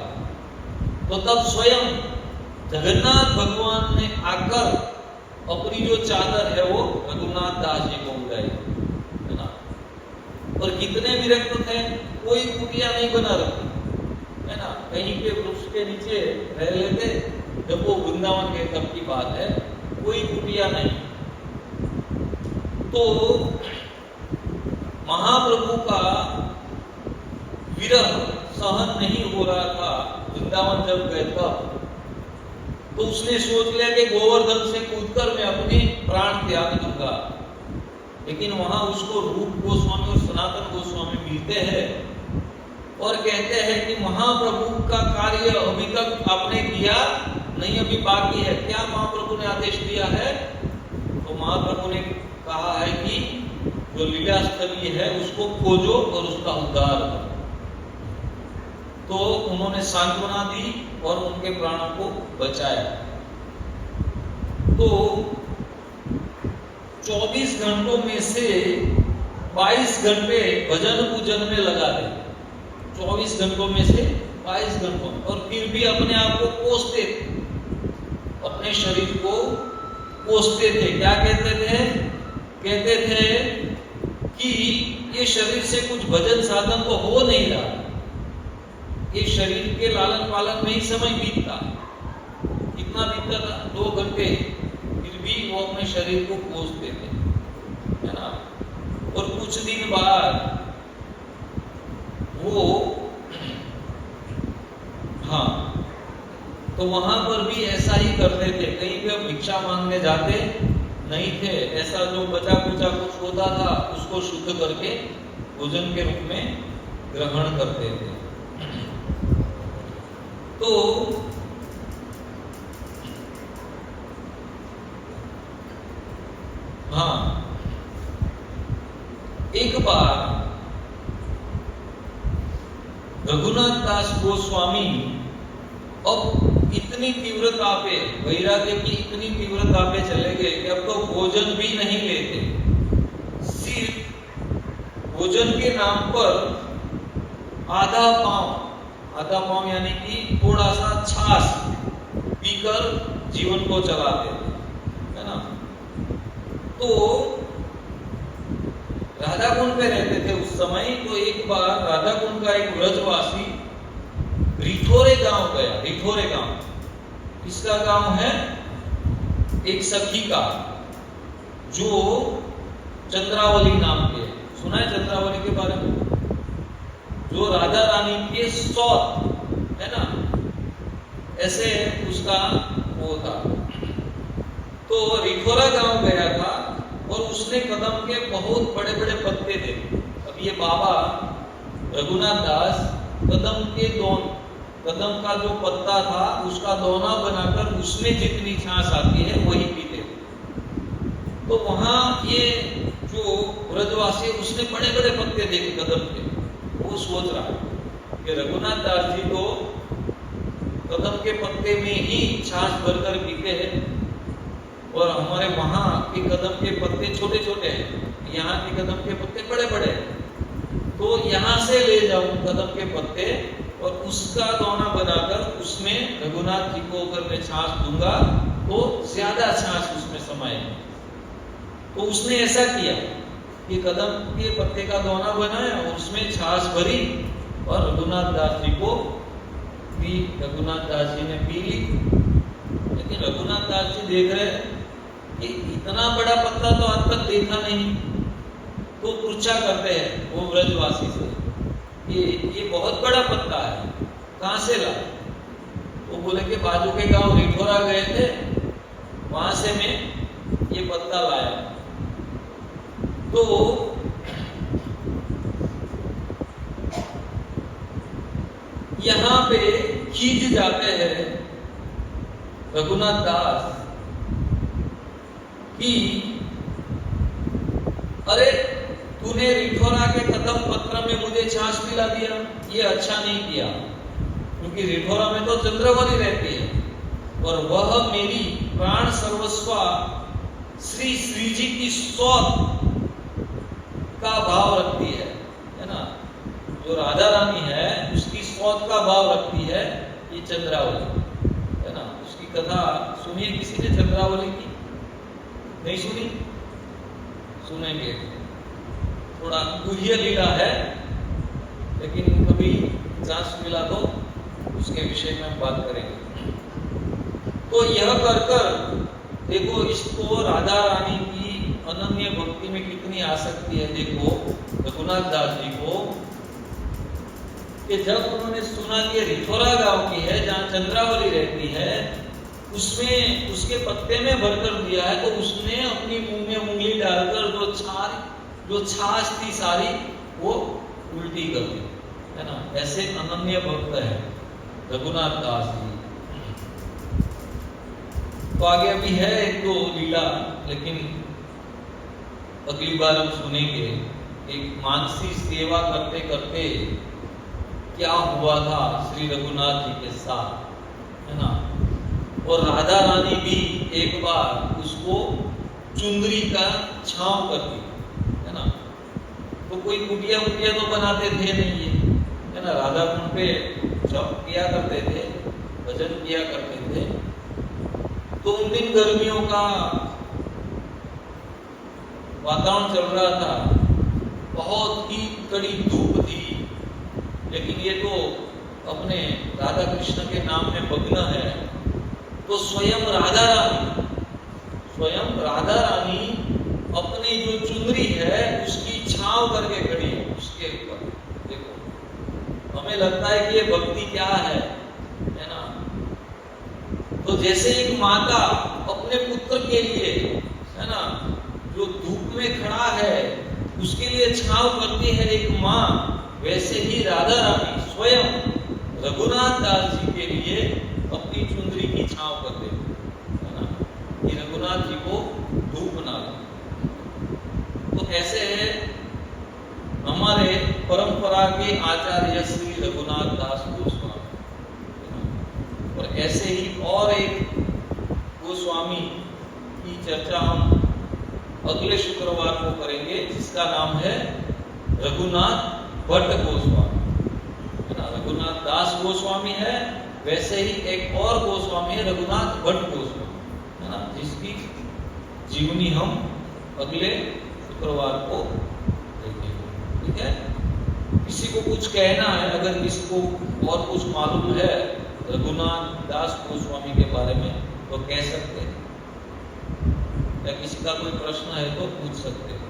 तो तब स्वयं जगन्नाथ भगवान ने आकर अपनी जो चादर है वो रघुनाथ दास जी को उड़ाई, है ना। और कितने विरक्त थे, कोई कुटिया नहीं बना रखी, है ना। कहीं पे वृक्ष के नीचे रह लेते, जब वो वृंदावन के तब की बात है, कोई कुटिया नहीं। तो महाप्रभु का विरह सहन नहीं हो रहा था वृंदावन जब गए तब। तो उसने सोच लिया कि गोवर्धन से कूदकर मैं अपने प्राण त्याग दूंगा। लेकिन वहां उसको रूप गोस्वामी और सनातन गोस्वामी मिलते हैं और कहते हैं कि महाप्रभु का कार्य अभी तक आपने किया नहीं, अभी बाकी है। क्या महाप्रभु ने आदेश दिया है? तो महाप्रभु ने कहा है कि जो लीला स्थली है उसको खोजो और उसका उद्धार करो। तो उन्होंने सांत्वना दी और उनके प्राणों को बचाया। तो 24 घंटों में से 22 घंटे भजन पूजन में लगा दे। 24 घंटों में से 22 घंटों, और फिर भी अपने आप को कोसते थे, अपने शरीर को कोसते थे। क्या कहते थे? कहते थे कि ये शरीर से कुछ भजन साधन तो हो नहीं रहा, ये शरीर के लालन पालन में ही समय बीतता। कितना बीतता था? 2 घंटे, फिर भी वो अपने शरीर को कोसते थे, है ना। और कुछ दिन बाद वो तो वहां पर भी ऐसा ही करते थे। कहीं पे भिक्षा मांगने जाते नहीं थे, ऐसा जो बचा कुचा कुछ होता था उसको शुद्ध करके भोजन के रूप में ग्रहण करते थे। तो एक बार रघुनाथ दास गोस्वामी अब इतनी तीव्रता पे, वैराग्य की इतनी तीव्रता पे चले गए कि अब तो भोजन भी नहीं लेते। सिर्फ भोजन के नाम पर आधा पांव यानी कि थोड़ा सा छाछ पीकर जीवन को चलाते थे, है ना। तो राधा कुंड पे रहते थे उस समय। तो एक बार राधा कुंड का एक व्रजवासी रिठोरे गांव गया। रिठोरे गांव किसका गांव है? एक सखी का, जो चंद्रावली नाम के, सुना है चंद्रावली के बारे में? जो राधा रानी के सौत, है ना, ऐसे उसका वो था। तो रिठोरा गांव गया था और उसने कदम के बहुत बड़े बड़े पत्ते थे। अब ये बाबा रघुनाथ दास कदम का जो पत्ता था उसका दोना बनाकर उसमें जितनी छाछ आती है वही पीते। तो वहां ये जो ब्रजवासी उसने बड़े बड़े पत्ते देखे कदम के। वो सोच रहा कि रघुनाथ दास जी तो कदम के पत्ते में ही छाछ भरकर पीते हैं और हमारे वहां के कदम के पत्ते छोटे छोटे हैं, यहाँ के कदम के पत्ते बड़े बड़े हैं। तो यहाँ से ले जाऊं कदम के पत्ते और उसका दोना बनाकर उसमें रघुनाथ जी को अगर मैं छाछ दूंगा तो ज्यादा छाछ उसमें समाएगी। तो उसने ऐसा किया कि कदम के पत्ते का दोना बनाया और उसमें छाछ भरी और रघुनाथ दास जी को भी रघुनाथ दास जी ने पी ली। लेकिन रघुनाथ दास जी देख रहे कि इतना बड़ा पत्ता तो आज तक देखा नहीं। तो पूछा करते हैं वो ब्रजवासी से ये बहुत बड़ा पत्ता है, कहाँ से ला? वो बोले कि बाजू के गांव रिठोरा गए थे, वहां से मैं ये पत्ता लाया। तो यहाँ पे खींच जाते हैं रघुनाथ दास कि अरे तूने रिठोरा के कदम पत्र में मुझे छाछ पिला दिया, ये अच्छा नहीं किया, क्योंकि रिठोरा में तो चंद्रावली रहती है और वह मेरी प्राण सर्वस्वा श्री श्री जी की सौत का भाव रखती है ना। जो राधा रानी है उसकी सौत का भाव रखती है ये चंद्रावली, है ना। उसकी कथा सुनिए किसी ने चंद्रावली की? नहीं सुनी? सुनेंगे। थोड़ा गुह्य लीला है, लेकिन कभी चांस मिला तो उसके विषय में हम बात करेंगे। तो यह कर कर देखो, इसको राधा रानी की अनन्य भक्ति में कितनी आसक्ति है। देखो रघुनाथ दास जी को कि जब उन्होंने सुना कि रिठोरा गांव की है जहां चंद्रावली रहती है, उसमें उसके पत्ते में भरकर दिया है, तो उसने अपनी मुंह में उंगली डालकर जो छाछ थी सारी वो उल्टी कर दी, है ना। ऐसे अनन्य भक्त है रघुनाथ दास जी। तो आगे अभी है एक दो लीला, लेकिन अगली बार हम सुनेंगे। एक मानसी सेवा करते करते क्या हुआ था श्री रघुनाथ जी के साथ, है ना। और राधा रानी भी एक बार उसको चुंदरी का छांव करती, है ना। तो कोई कुटिया कुटिया तो बनाते थे नहीं, है ना। राधा कुंड पे जप किया करते थे, भजन किया करते थे। तो उन दिन गर्मियों का वातावरण चल रहा था, बहुत ही कड़ी धूप थी, लेकिन ये तो अपने राधा कृष्ण के नाम में मग्न है। तो स्वयं राधा रानी अपनी जो चुनरी है उसकी छांव करके खड़ी है उसके ऊपर। देखो, हमें लगता है कि ये भक्ति क्या है ना। तो जैसे एक माता अपने पुत्र के लिए, है ना, जो धूप में खड़ा है उसके लिए छांव करती है एक माँ, वैसे ही राधा रानी स्वयं रघुनाथ दास जी के लिए अपनी चुंदरी की छांव करते हैं, है ना, कि रघुनाथ जी को धूप ना लगे। तो ऐसे है हमारे परंपरा के आचार्य श्री रघुनाथ दास गोस्वामी, और ऐसे ही और एक गोस्वामी की चर्चा हम अगले शुक्रवार को करेंगे, जिसका नाम है रघुनाथ भट्ट गोस्वामी, है ना। रघुनाथ दास गोस्वामी है, वैसे ही एक और गोस्वामी है रघुनाथ भट्ट गोस्वामी, है ना, जिसकी जीवनी हम अगले शुक्रवार को देखेंगे। ठीक है। किसी को कुछ कहना है, अगर किसी को और कुछ मालूम है रघुनाथ दास गोस्वामी के बारे में तो कह सकते हैं, या किसी का कोई प्रश्न है तो पूछ सकते हैं।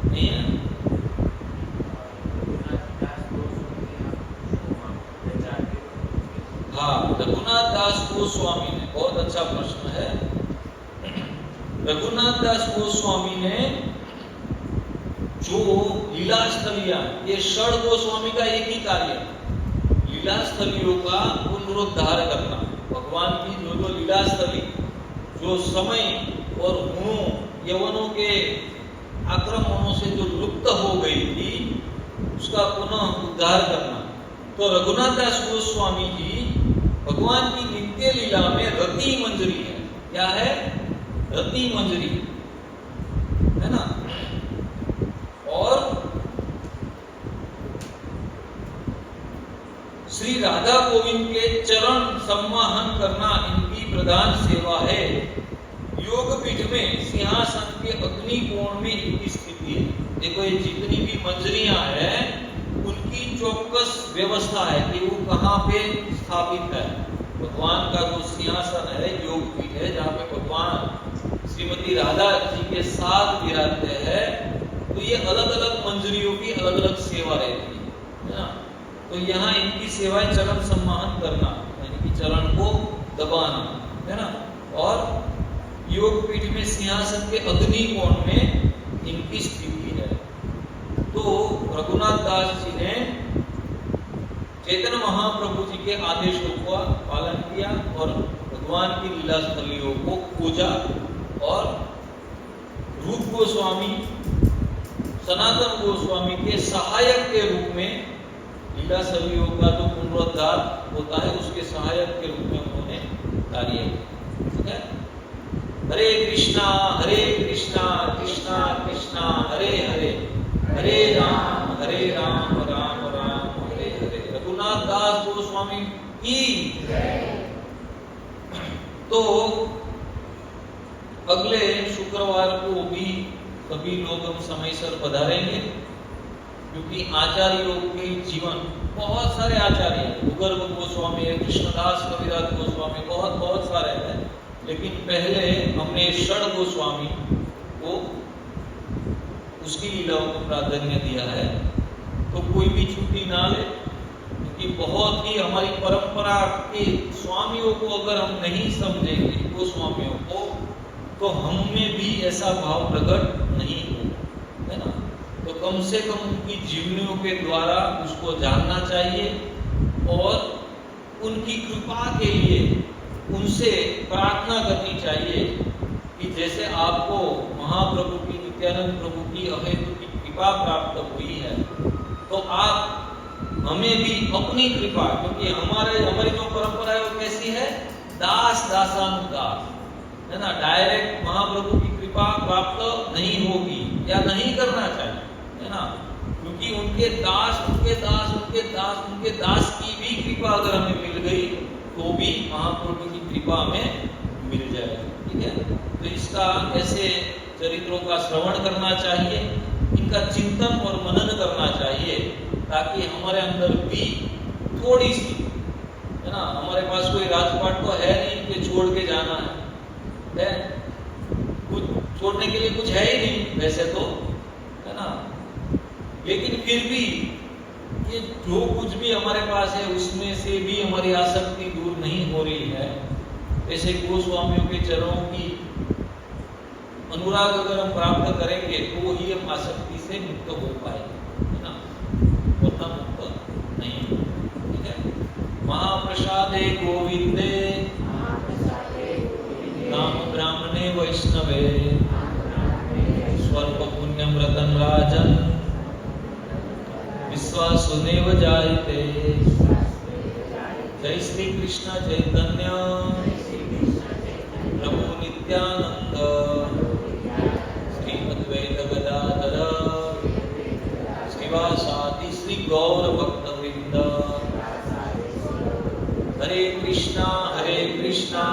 नहीं है? हाँ, रघुनाथ दास गोस्वामी ने, बहुत अच्छा प्रश्न है। रघुनाथ दास गोस्वामी ने जो लीलास्थलियां, ये षड गोस्वामी का एक ही कार्य है, लीलास्थलियों का पुनरुद्धार करना। भगवान की जो जो लीलास्थली जो समय और गुणों यवनों के आक्रमणों से जो लुप्त हो गई थी, उसका पुनः उद्धार करना। तो रघुनाथ दास गोस्वामी जी भगवान की नित्य लीला में रति मंजरी है। क्या है? रति मंजरी, है ना। और श्री राधा गोविंद के चरण सम्माहन करना इनकी प्रधान सेवा है। योग पीठ में सिंहासन के अग्नि कोण में इनकी स्थिति है। देखो, ये जितनी भी मंजरियां हैं उनकी चौकस व्यवस्था है कि वो कहाँ पे स्थापित है। भगवान का जो सिंहासन है, योग पीठ है, जहाँ पे भगवान श्रीमती राधा जी के साथ विराजते हैं, तो ये अलग अलग मंजरियों की अलग अलग सेवा रहती है ना। तो यहाँ इनकी सेवाएं चरण सम्मान करना, यानी कि चरण को दबाना, है ना। और योग पीठ में सिंहासन के अग्नि कोण में इनकी स्थिति है। तो रघुनाथ दास जी ने चैतन्य महाप्रभु जी के आदेशों का पालन किया और भगवान की लीला स्थलियों को खोजा, और रूप गोस्वामी सनातन गोस्वामी के सहायक के रूप में लीला स्थलियों का जो पुनरुद्धार होता है उसके सहायक के रूप में उन्होंने कार्य किया। हरे कृष्णा कृष्णा कृष्णा हरे हरे, हरे राम राम राम हरे हरे। रघुनाथ दास गोस्वामी की। तो अगले शुक्रवार को भी सभी लोग हम समयसर पधारेंगे, क्योंकि आचार्यों के जीवन, बहुत सारे आचार्य, भूगर्भ गोस्वामी है, कृष्णदास कविराज गोस्वामी, बहुत सारे हैं। लेकिन पहले हमने षड गोस्वामी को उसकी लीलाओं को प्राधान्य दिया है। तो कोई भी छुट्टी ना ले, क्योंकि बहुत ही हमारी परंपरा के स्वामियों को अगर हम नहीं समझेंगे, गोस्वामियों को, तो हम में भी ऐसा भाव प्रकट नहीं हो, है ना। तो कम से कम उनकी जीवनियों के द्वारा उसको जानना चाहिए और उनकी कृपा के लिए उनसे प्रार्थना करनी चाहिए कि जैसे आपको महाप्रभु की, नित्यानंद प्रभु की अहेतु की कृपा प्राप्त हुई है, तो आप हमें भी अपनी कृपा, क्योंकि हमारी जो परंपरा है वो कैसी है, दास दासानुदास, है ना। डायरेक्ट महाप्रभु की कृपा प्राप्त नहीं होगी या नहीं करना चाहिए, है ना। क्योंकि उनके दास की भी कृपा अगर हमें मिल गई तो भी महाप्रभु की कृपा में मिल जाएगी, ठीक है। तो इसका ऐसे चरित्रों का श्रवण करना चाहिए, इनका चिंतन और मनन करना चाहिए, ताकि हमारे अंदर भी थोड़ी सी, है ना, हमारे पास कोई राजपाट तो है नहीं कि छोड़ के जाना है, कुछ छोड़ने के लिए कुछ है ही नहीं वैसे तो, है ना। लेकिन फिर भी ये जो कुछ भी हमारे पास है उसमें से भी हमारी आसक्ति दूर नहीं हो रही है। ऐसे गोस्वामियों के चरणों की अनुराग अगर हम प्राप्त करेंगे तो ही हम आसक्ति से मुक्त हो पाएंगे, है ना, वरना मुक्त नहीं, ठीक है। महाप्रसादे गोविंदे नाम ब्राह्मणे वैष्णवे स्वल्प पुण्यम रतन राजन विश्वासुनेव जायते। जय श्री कृष्ण चैतन्य प्रभु नित्यानंद श्री अद्वैत गदाधर श्रीवासादि श्री गौर भक्त वृंद। हरे कृष्णा कृष्णा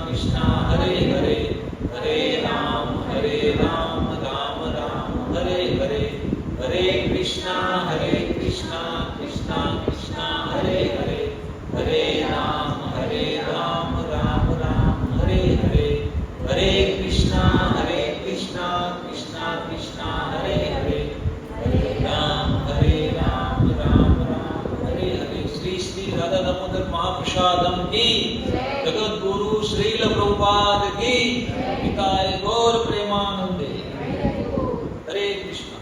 कृष्णा हरे हरे, हरे राम राम राम हरे हरे, हरे कृष्णा कृष्णा कृष्णा हरे हरे, हरे राम राम राम हरे हरे, हरे कृष्णा कृष्णा कृष्णा हरे हरे, हरे राम राम हरे हरे। श्री श्री राधा दामोदर महाप्रसादम की, जगत गुरु श्रील प्रभुपाद की, पिताय गौर प्रेमानंदे। हरे कृष्ण।